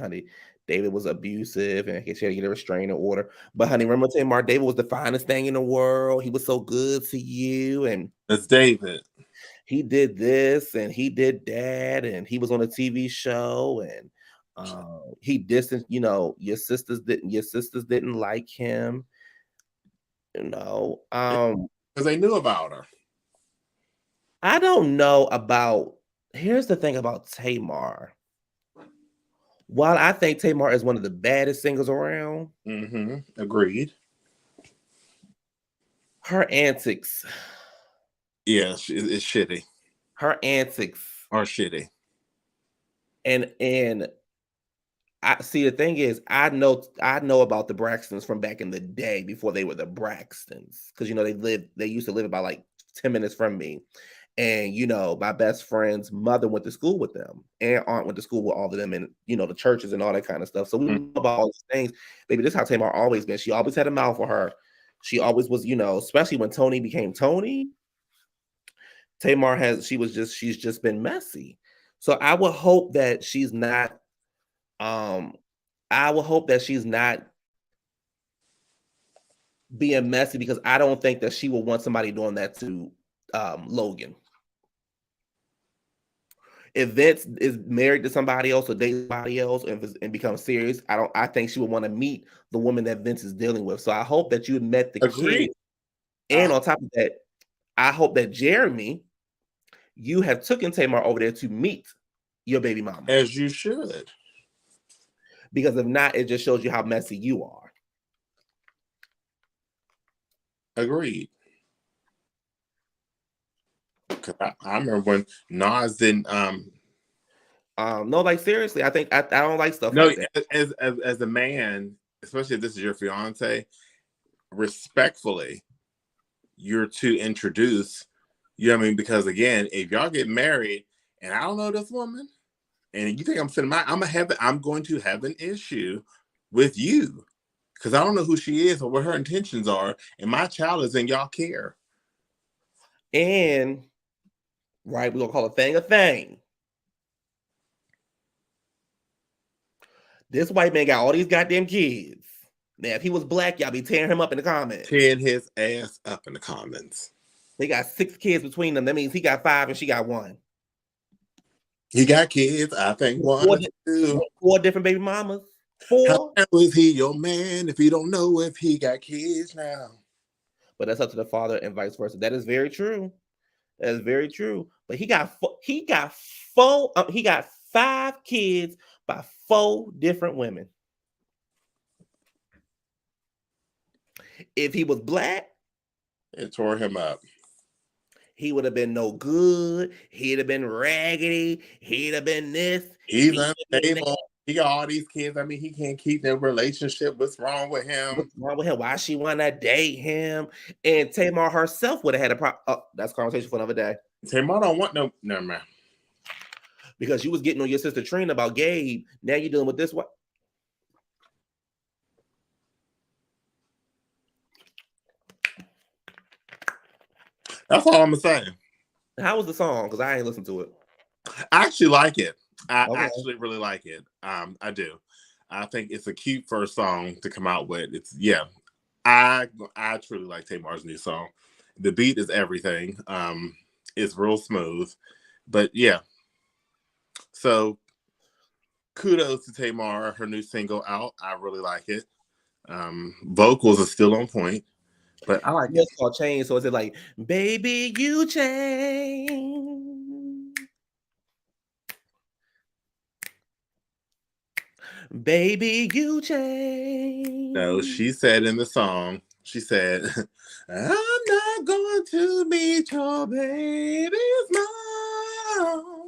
was abusive and she had to get a restraining order. But honey, remember Tamar, David was the finest thing in the world. He was so good to you. And it's David. He did this and he did that, and he was on a TV show, and he distanced, your sisters didn't like him. Because they knew about her. I don't know about. Here's the thing about Tamar. While I think Tamar is one of the baddest singers around, agreed. Her antics. Yeah, it's shitty. Her antics are shitty. And I see, the thing is, I know about the Braxtons from back in the day before they were the Braxtons, because they used to live about like 10 minutes from me. And my best friend's mother went to school with them, and aunt went to school with all of them, and the churches and all that kind of stuff. So we know about all these things. Baby, this is how Tamar always been. She always had a mouth for her. She always was, especially when Tony became Tony. Tamar she's just been messy. So I would hope that she's not. I would hope that she's not being messy, because I don't think that she will want somebody doing that to Logan. if Vince is married to somebody else or dates somebody else and becomes serious, I think she would want to meet the woman that Vince is dealing with. So I hope that you met the Agreed. kid. And on top of that, I hope that Jeremy, you have taken Tamar over there to meet your baby mama. As you should. Because if not, it just shows you how messy you are. Agreed. Cause I remember when Nas didn't no, like seriously, I think I don't like stuff no like that. as a man, especially if this is your fiance, respectfully, you're to introduce, you know what I mean? Because again, if y'all get married and I don't know this woman, and you think I'm going to have an issue with you because I don't know who she is or what her intentions are, and my child is in y'all care. And right, we're gonna call a thing. This white man got all these goddamn kids. Now, if he was black, y'all be tearing him up in the comments. Tearing his ass up in the comments. They got 6 kids between them. That means he got 5 and she got 1. He got kids, I think 1 or 2. 4 different baby mamas. 4. How is he your man if you don't know if he got kids now? But that's up to the father and vice versa. That is very true. That is very true. But he got 5 kids by 4 different women. If he was black, it tore him up. He would have been no good. He'd have been raggedy. He'd have been this. He's unstable. He got all these kids. I mean, he can't keep their relationship. What's wrong with him? What's wrong with him? Why she want to date him? And Tamar herself would have had a problem. Oh, that's a conversation for another day. Tamar don't want no, never mind. Because you was getting on your sister Trina about Gabe. Now you're dealing with this one. That's all I'm gonna say. How was the song? Because I ain't listened to it. I actually like it. I actually really like it. I do. I think it's a cute first song to come out with. I truly like Tamar's new song. The beat is everything. It's real smooth. But yeah. So kudos to Tamar, her new single out. I really like it. Vocals are still on point. But I like it. It's called Change. So is it like, baby, you change. Baby, you change. No, she said in the song, she said, I'm not going to meet your baby's mom,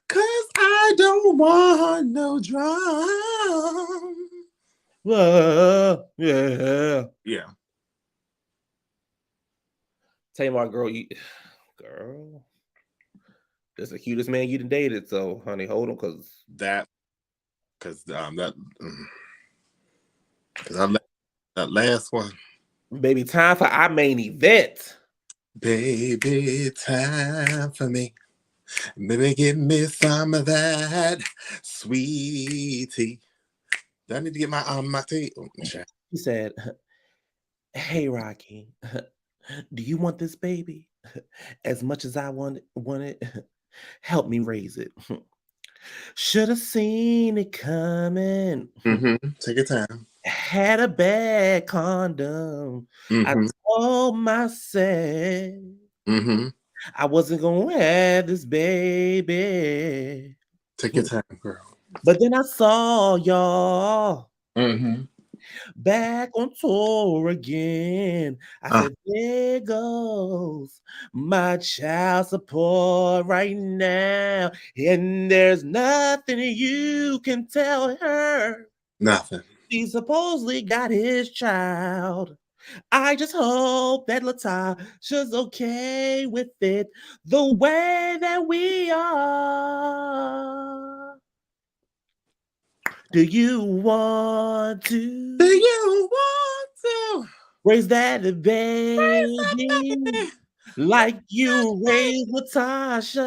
'cause I don't want no drum. Yeah. Tamar, girl, that's the cutest man you done dated. So, honey, hold on, because that last one. Baby, time for our main event. Baby, time for me. Baby, give me some of that sweet tea. Do I need to get my tea? He said, hey, Rocky, do you want this baby as much as I want it? Help me raise it. Should have seen it coming. Take your time. Had a bad condom. I told myself I wasn't going to have this baby. Take your time, girl. But then I saw y'all back on tour again. I said, there goes my child support right now. And there's nothing you can tell her. Nothing. He supposedly got his child. I just hope that Latasha's okay with it the way that we are. Do you want to raise that baby like you raised Latasha?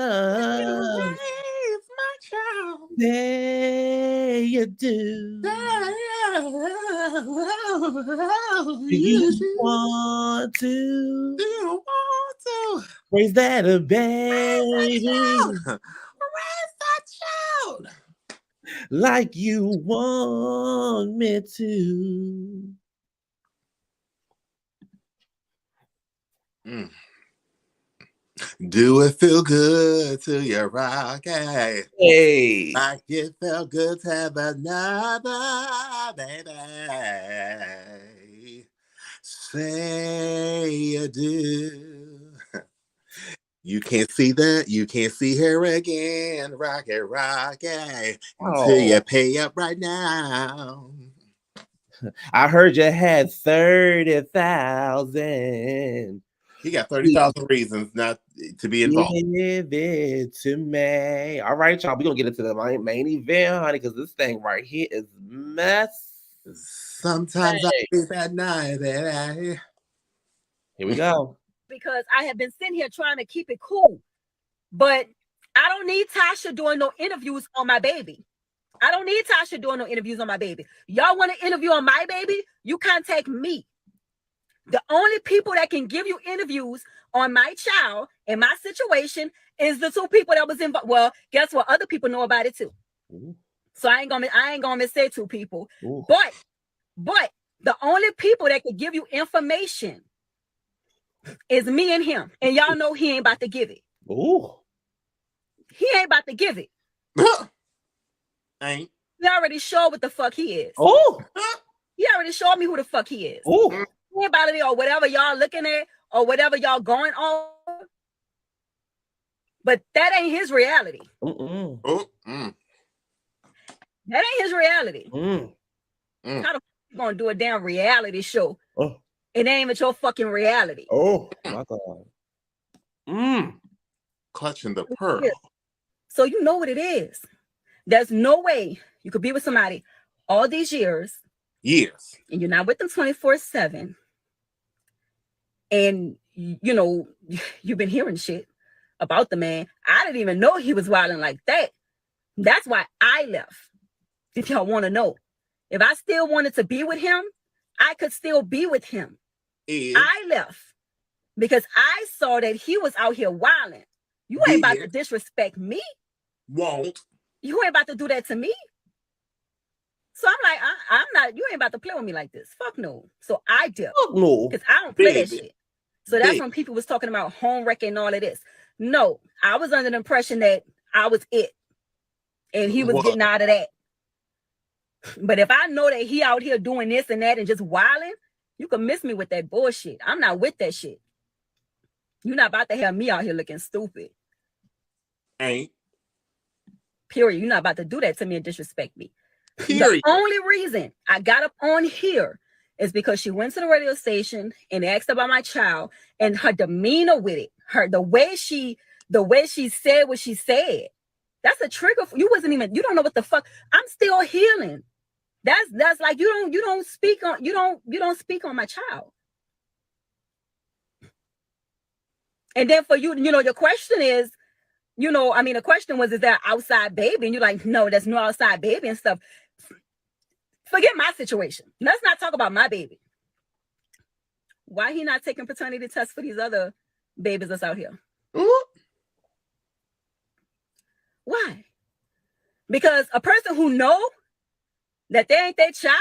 There you do. Do you want to raise that baby like you want me to. Do it feel good to you, Rocky? Hey. Like it felt good to have another baby. Say you do. You can't see that. You can't see her again. Rocky, until you pay up right now. I heard you had 30,000. He got 30,000 reasons not to be involved. Give it to me. All right, y'all. We're going to get into the main event, honey, because this thing right here is mess. Sometimes I sleep at night. Here we go. Because I have been sitting here trying to keep it cool. But I don't need Tasha doing no interviews on my baby. I don't need Tasha doing no interviews on my baby. Y'all want to interview on my baby? You contact me. The only people that can give you interviews on my child and my situation is the two people that was involved. Well, guess what? Other people know about it too. Ooh. So I ain't gonna say two people. Ooh. But the only people that can give you information is me and him. And y'all know he ain't about to give it. Ooh. He ain't about to give it. Ain't. He already showed what the fuck he is. Oh. He already showed me who the fuck he is. Ooh. He ain't about it or whatever y'all looking at or whatever y'all going on. But that ain't his reality. Mm-mm. That ain't his reality. Mm. How the fuck you gonna do a damn reality show? Oh. It ain't even your fucking reality. Oh my God. Clutching the pearl. So you know what it is. There's no way you could be with somebody all these years. And you're not with them 24/7. And you know, you've been hearing shit about the man. I didn't even know he was wilding like that. That's why I left. If y'all want to know. If I still wanted to be with him, I could still be with him. I left because I saw that he was out here wilding. You ain't about to disrespect me. Won't. You ain't about to do that to me. So I'm like, I'm not, you ain't about to play with me like this. Fuck no. So I did. Fuck no. Because I don't play that shit. So that's when people was talking about home wrecking and all of this. No, I was under the impression that I was it. And he was getting out of that. But if I know that he out here doing this and that and just wilding, you can miss me with that bullshit. I'm not with that shit. You're not about to have me out here looking stupid. Ain't. Period. You're not about to do that to me and disrespect me. Period. The only reason I got up on here is because she went to the radio station and asked about my child, and her demeanor with it, the way she said what she said. That's a trigger. You don't know what the fuck. I'm still healing. That's like you don't speak on my child. And then for you, your question is, the question was, is that outside baby? And you're like, no, there's no outside baby and stuff. Forget my situation. Let's not talk about my baby. Why he not taking paternity tests for these other babies that's out here? Ooh. Why? Because a person who know that they ain't their child,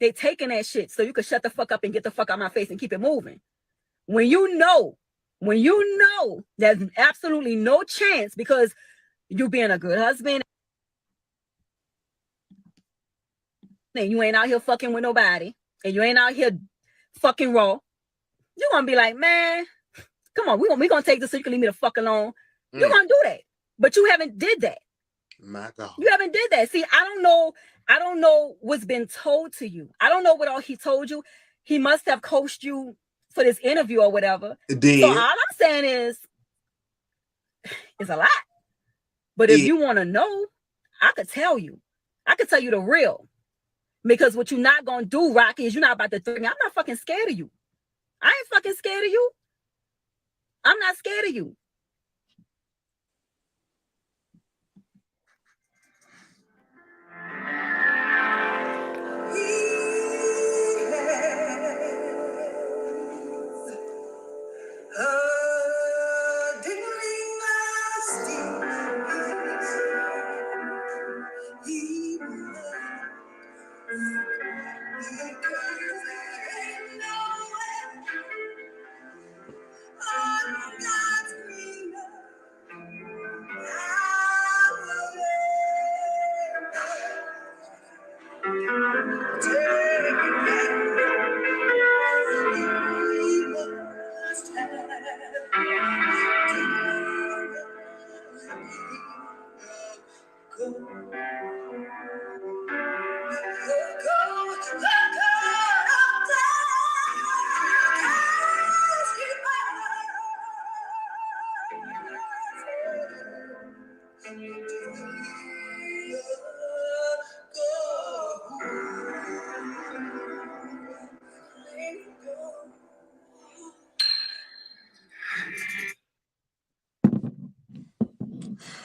they taking that shit. So you can shut the fuck up and get the fuck out of my face and keep it moving. When you know there's absolutely no chance because you being a good husband and you ain't out here fucking with nobody and you ain't out here fucking raw, you're gonna be like, man, come on, we gonna take this so you can leave me the fuck alone. You're gonna do that. But you haven't did that. My God. You haven't did that. See, I don't know what's been told to you. I don't know what all he told you. He must have coached you for this interview or whatever. So all I'm saying is, it's a lot. But if you want to know, I could tell you. I could tell you the real. Because what you're not going to do, Rocky, is you're not about to think, I'm not fucking scared of you. I ain't fucking scared of you. I'm not scared of you.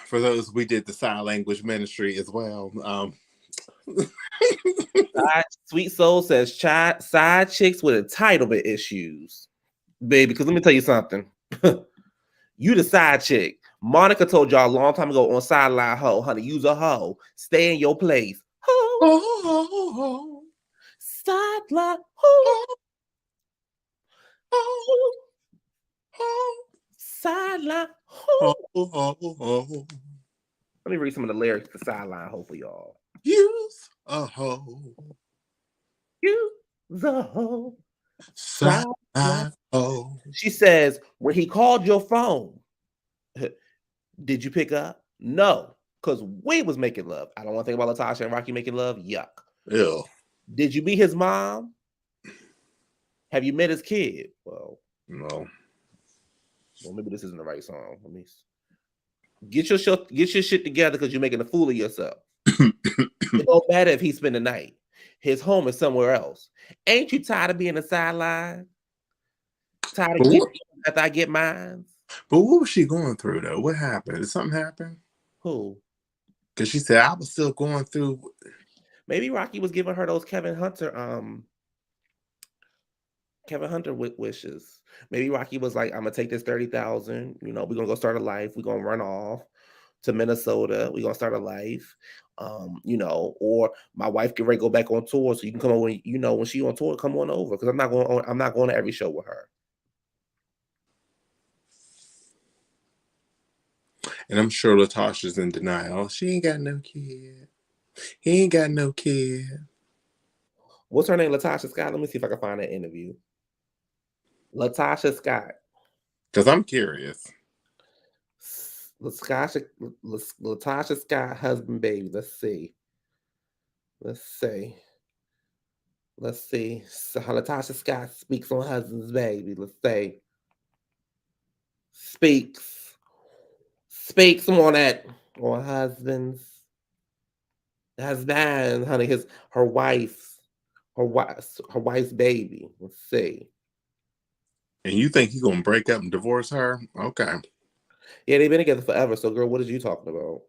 For those, we did the sign language ministry as well. Sweet Soul says side chicks with entitlement issues, baby. Because let me tell you something. You the side chick. Monica told y'all a long time ago on Sideline Ho, honey, use a hoe. Stay in your place. Ho. Sideline Ho. Sideline Ho. Let me read some of the lyrics to Sideline Ho for y'all. Use a hoe. Use a hoe. Sideline Ho. She says, when he called your phone, did you pick up? No, because we was making love. I don't want to think about Latasha and Rocky making love. Yuck. Ew. Did you meet his mom? Have you met his kid? Well, no. Well, maybe this isn't the right song. Let me get your shit together because you're making a fool of yourself. It don't matter if he spend the night. His home is somewhere else. Ain't you tired of being a sideline? Tired of getting after I get mine? But what was she going through though? What happened? Did something happen? Who? Because she said I was still going through. Maybe Rocky was giving her those Kevin Hunter wishes. Maybe Rocky was like, I'm gonna take this 30,000. You know, we're gonna go start a life. We're gonna run off to Minnesota. We're gonna start a life. You know, or my wife can go back on tour, so you can come over. You know, when she on tour, come on over because I'm not going to every show with her. And I'm sure Latasha's in denial. She ain't got no kid. He ain't got no kid. What's her name? Latasha Scott. Let me see if I can find that interview. Latasha Scott. Because I'm curious. Latasha Scott, husband, baby. Let's see. So how Latasha Scott speaks on husband's baby. Let's say. Speaks on that on husband's husband, honey, her wife's baby. Let's see. And you think he's gonna break up and divorce her? Okay. Yeah, they've been together forever. So, girl, what are you talking about?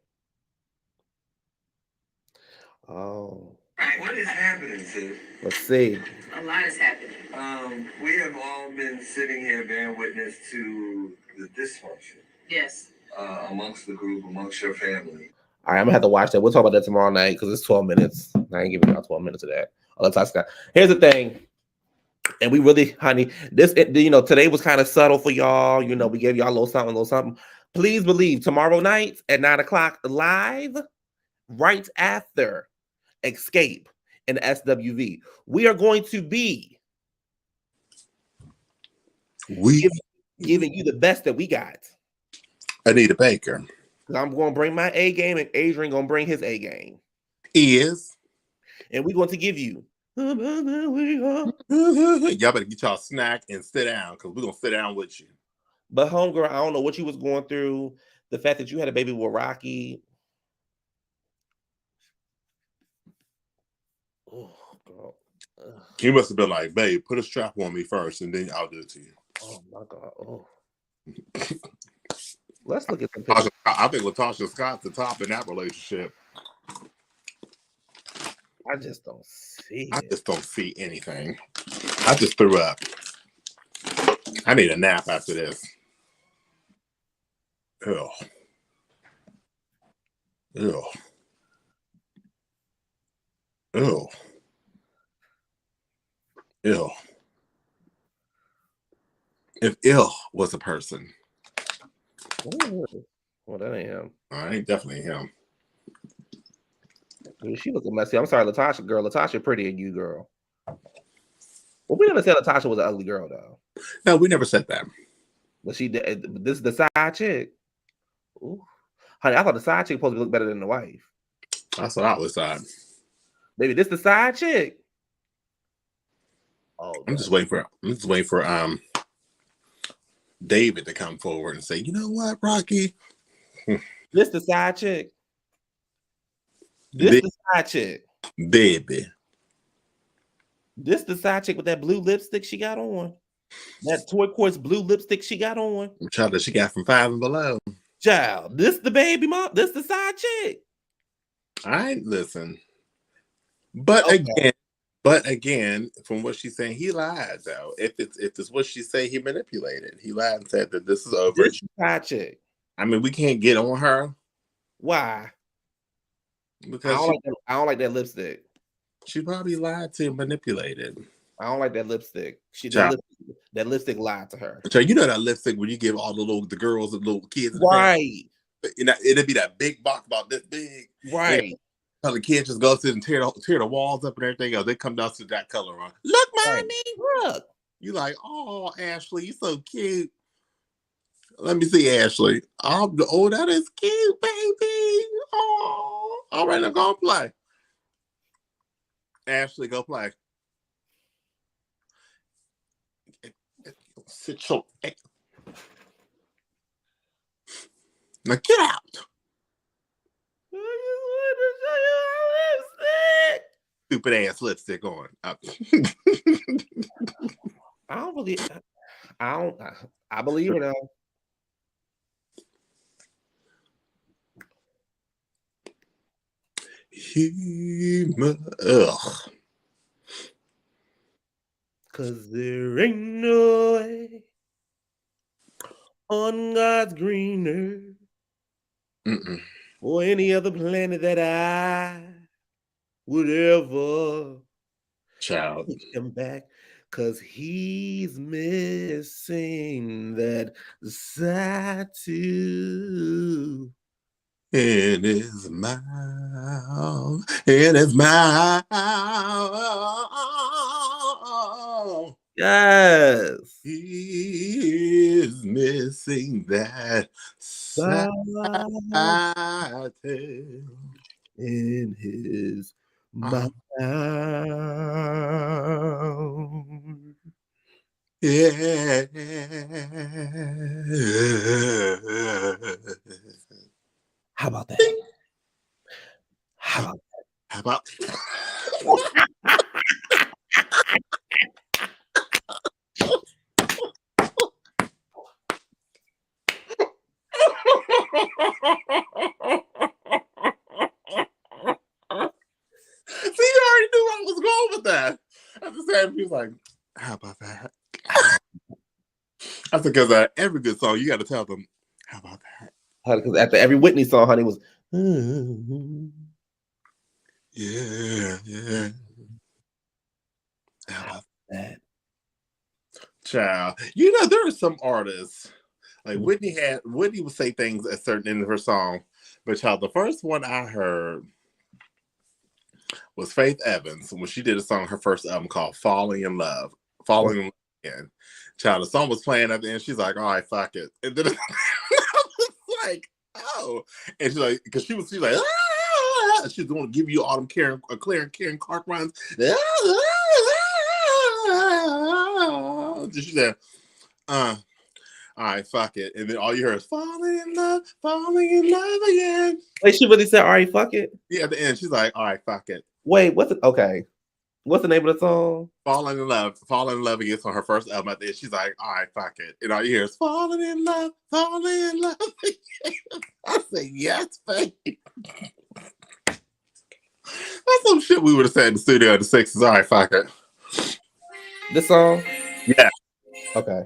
Oh. What is happening, sis? Let's see. A lot is happening. We have all been sitting here bearing witness to the dysfunction. Yes. Amongst the group, amongst your family. All right, I'm gonna have to watch that. We'll talk about that tomorrow night because it's 12 minutes. I ain't giving y'all 12 minutes of that. Here's the thing. And we really, honey, today was kind of subtle for y'all. You know, we gave y'all a little something. Please believe tomorrow night at 9:00 live, right after Escape and SWV, we are going to be giving you the best that we got. Anita Baker. I'm going to bring my A game, and Adrian going to bring his A game. And we're going to give you. Y'all better get y'all a snack and sit down because we're going to sit down with you. But homegirl, I don't know what you was going through. The fact that you had a baby with Rocky. Oh, girl. He must have been like, babe, put a strap on me first and then I'll do it to you. Oh, my God. Oh. Let's look at some pictures. I think Latasha Scott's the top in that relationship. I just don't see it. I just don't see anything. I just threw up. I need a nap after this. Ew. Ew. Ew. Ew. If ill was a person. Ooh. Well, that ain't him. I ain't definitely him. Dude, she looking messy. I'm sorry, Latasha, girl. Latasha pretty and you, girl. Well, we never said Latasha was an ugly girl, though. No, we never said that. But she did. This is the side chick. Ooh. Honey, I thought the side chick supposed to look better than the wife. That's what I was thought. Baby, this the side chick. Oh, I'm just waiting for David to come forward and say, you know what, Rocky? This the side chick. This the side chick. Baby. This the side chick with that blue lipstick she got on. That turquoise blue lipstick she got on. Child that she got from Five and Below. Child, this the baby mom. This the side chick. I listen. But again, from what she's saying, he lied though. If it's what she say, he manipulated. He lied and said that this is over. This side chick. I mean, we can't get on her. Why? Because I don't like that lipstick. She probably lied to and manipulated. I don't like that lipstick. That lipstick lied to her. So you know that lipstick when you give all the girls and little kids, right? It'd be that big box about this big, right? How the kids just go through and tear the walls up and everything else. They come down to that color on. Look, mommy, look. You like, oh, Ashley, you so cute. Let me see, Ashley. Oh, that is cute, baby. Oh, all right, now go play. Ashley, go play. Sit your now get out. Stupid ass lipstick on. I don't believe. I believe her though. Cause there ain't no way on God's green earth or any other planet that I would ever come back. Cause he's missing that side too. In his mouth, in his mouth. Yes. He is missing that side in his mouth. Yeah. How about that? How about that? How about See, you already knew I was going with that. At the same, he was like, how about that? That's because every good song, you got to tell them, how about that? Because after every Whitney song, honey was, yeah. How about that? Child. You know, there are some artists, like Whitney would say things at certain end of her song, but child, the first one I heard was Faith Evans when she did a song, her first album called Falling in Love Again. Child, the song was playing at the end. She's like, all right, fuck it. And then I was like, oh. And she's like, because she's like, ah! She's going to give you all them Claire and Karen Clark runs. She said, all right, fuck it. And then all you heard is falling in love again. Wait, she really said, all right, fuck it? Yeah, at the end, she's like, all right, fuck it. Wait, what's the name of the song? Falling in Love again on her first album. At the end, she's like, all right, fuck it. And all you hear is falling in love again. I say, yes, baby. That's some shit we would have said in the studio in the 60s. All right, fuck it. This song? Yeah. Okay.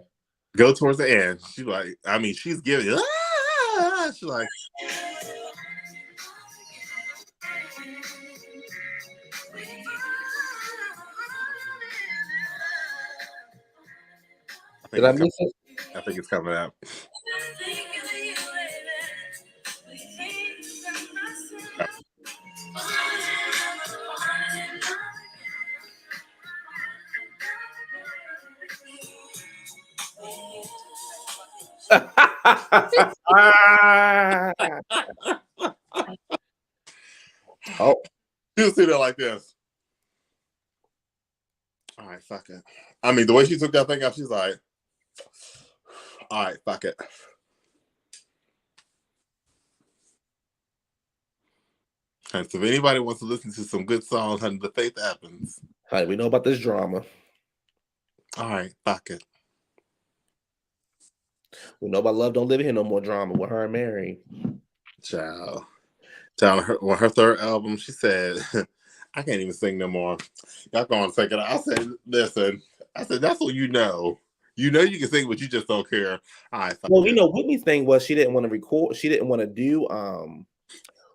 Go towards the end. She's like, she's giving she's like, Did I miss it? I think it's coming out. Oh, she'll sit there like this. All right, fuck it. The way she took that thing out, she's like, all right, fuck it. So if anybody wants to listen to some good songs, honey, the faith happens. All right, we know about this drama. All right, fuck it. We know about Love Don't Live Here no more drama with her and Mary. Child, on her third album, she said, I can't even sing no more. Y'all go on take it out. I said, listen, that's what you know. You know you can sing, but you just don't care. All right, well, you know, Whitney's thing was she didn't want to record, she didn't want to do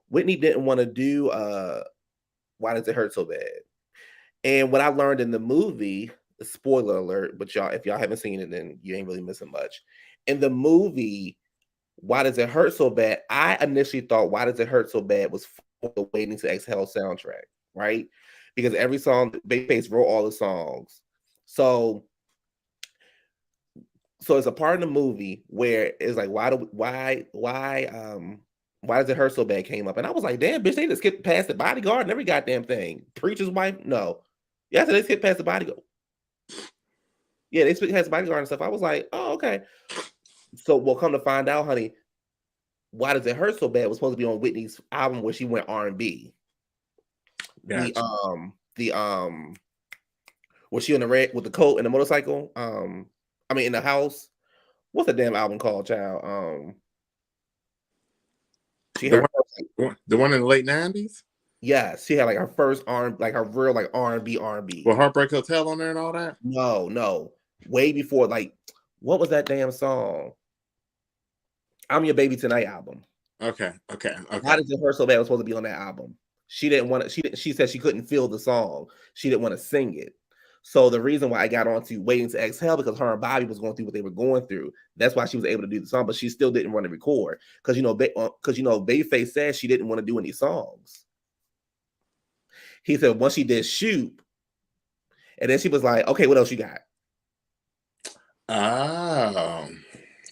Whitney didn't want to do Why Does It Hurt So Bad? And what I learned in the movie, spoiler alert, but y'all, if y'all haven't seen it, then you ain't really missing much. In the movie, Why Does It Hurt So Bad? I initially thought Why Does It Hurt So Bad was for the Waiting to Exhale soundtrack, right? Because every song, Babyface wrote all the songs. So it's a part in the movie where it's like, why does it hurt so bad came up? And I was like, damn, bitch, they just skipped past the Bodyguard and every goddamn thing. Preacher's Wife, no. Yeah, so they skipped past the Bodyguard. Yeah, they skipped past the Bodyguard and stuff. I was like, oh, okay. So we'll come to find out, honey, Why Does It Hurt So Bad was supposed to be on Whitney's album where she went R&B. Gotcha. Was she in the red with the coat and the motorcycle? In the house. What's the damn album called, child? The one in the late 90s? Yeah, she had like her first her real like R&B. Well, Heartbreak Hotel on there and all that? No. Way before, like, what was that damn song? I'm Your Baby Tonight album. Okay. Why Does It Hurt So Bad was supposed to be on that album. She didn't want to, she said she couldn't feel the song. She didn't want to sing it. So the reason why I got onto Waiting to Exhale, because her and Bobby was going through what they were going through. That's why she was able to do the song, but she still didn't want to record. Because Babyface said she didn't want to do any songs. He said once she did Shoot, and then she was like, okay, what else you got? Oh.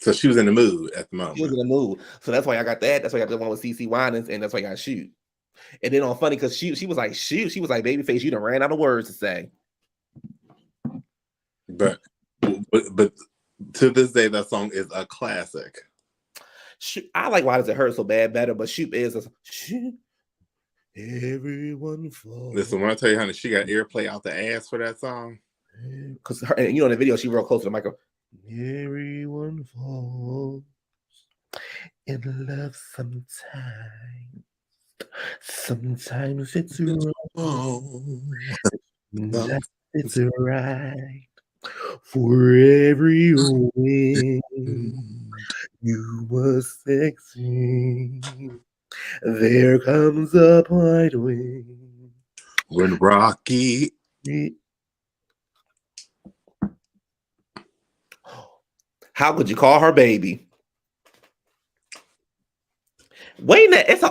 So she was in the mood at the moment. She was in the mood. So that's why I got that. That's why I got the one with CeCe Winans, and that's why I got Shoot. And then on funny, because she was like, Shoot. She was like, Babyface, you done ran out of words to say. But to this day, that song is a classic. I like Why Does It Hurt So Bad better, but Shoot is a Shoot. Everyone falls. Listen, when I tell you, honey, she got airplay out the ass for that song. Because in the video, she real close to the microphone. Everyone falls in love sometimes. Sometimes it's wrong. Sometimes it's right. For every win you must succeed. There comes a point when Rocky. How could you call her baby? Waiting is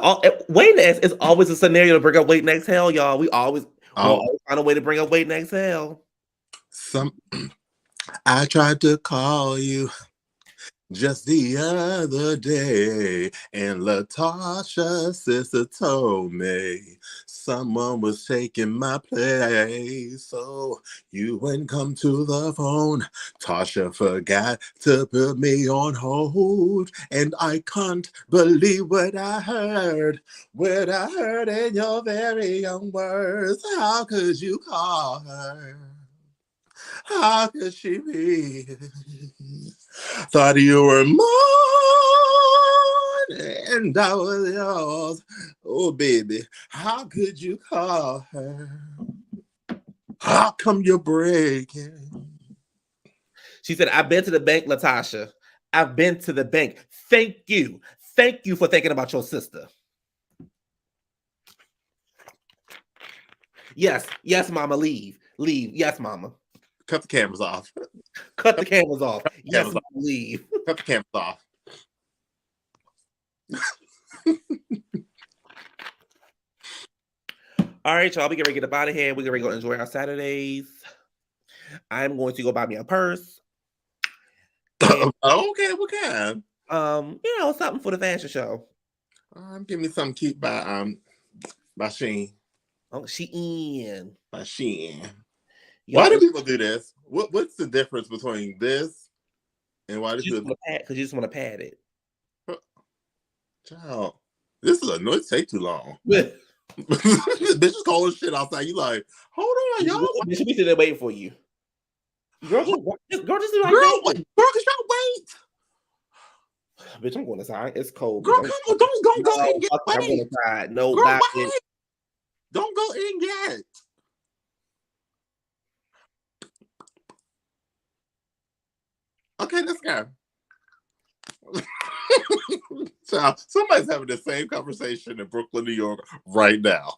always a scenario to bring up Waiting to Exhale, y'all. We always find a way to bring up Waiting to Exhale. I tried to call you just the other day, and Latasha's sister told me someone was taking my place. So you wouldn't come to the phone. Tasha forgot to put me on hold, and I can't believe what I heard. What I heard in your very own words. How could you call her? How could she be? Thought you were mine and I was yours. Oh, baby, how could you call her? How come you're breaking? She said, I've been to the bank, Latasha. I've been to the bank. Thank you. Thank you for thinking about your sister. Yes, mama, leave. Yes, mama. Cut the cameras off. Cut the cameras off. Yes, mama, leave. Cut the cameras off. All right, y'all. We get ready to get up out of here. We're going to go enjoy our Saturdays. I'm going to go buy me a purse. And, okay, what kind? Something for the fashion show. Give me something cute by Shein. Oh, Shein. By Shein. Why do people do this? What's the difference between this and why do people? Because you just want to pad it. Child, this is a noise. Take too long. Bitch is calling shit outside. You like, hold on, y'all. Bitch, we sitting there waiting for you. Girl, just like girl, cause y'all wait. Bitch, I'm going inside. It's cold. Girl, bitch. come on, don't go in yet. I'm going inside. No, girl, bye. wait. Don't go in yet. Okay, let's go. So somebody's having the same conversation in Brooklyn, New York right now.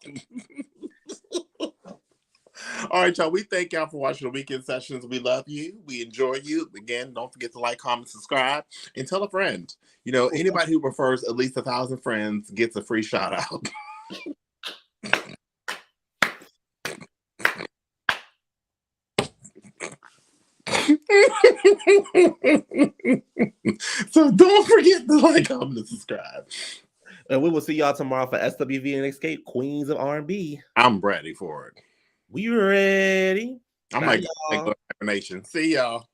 All right, y'all. We thank y'all for watching the weekend sessions. We love you. We enjoy you. Again, don't forget to like, comment, subscribe, and tell a friend. You know, anybody who refers at least 1,000 friends gets a free shout out. So don't forget to like, comment, and subscribe. And we will see y'all tomorrow for SWV and Escape, Queens of R&B. I'm ready for it. We ready. I might go hibernation. See y'all.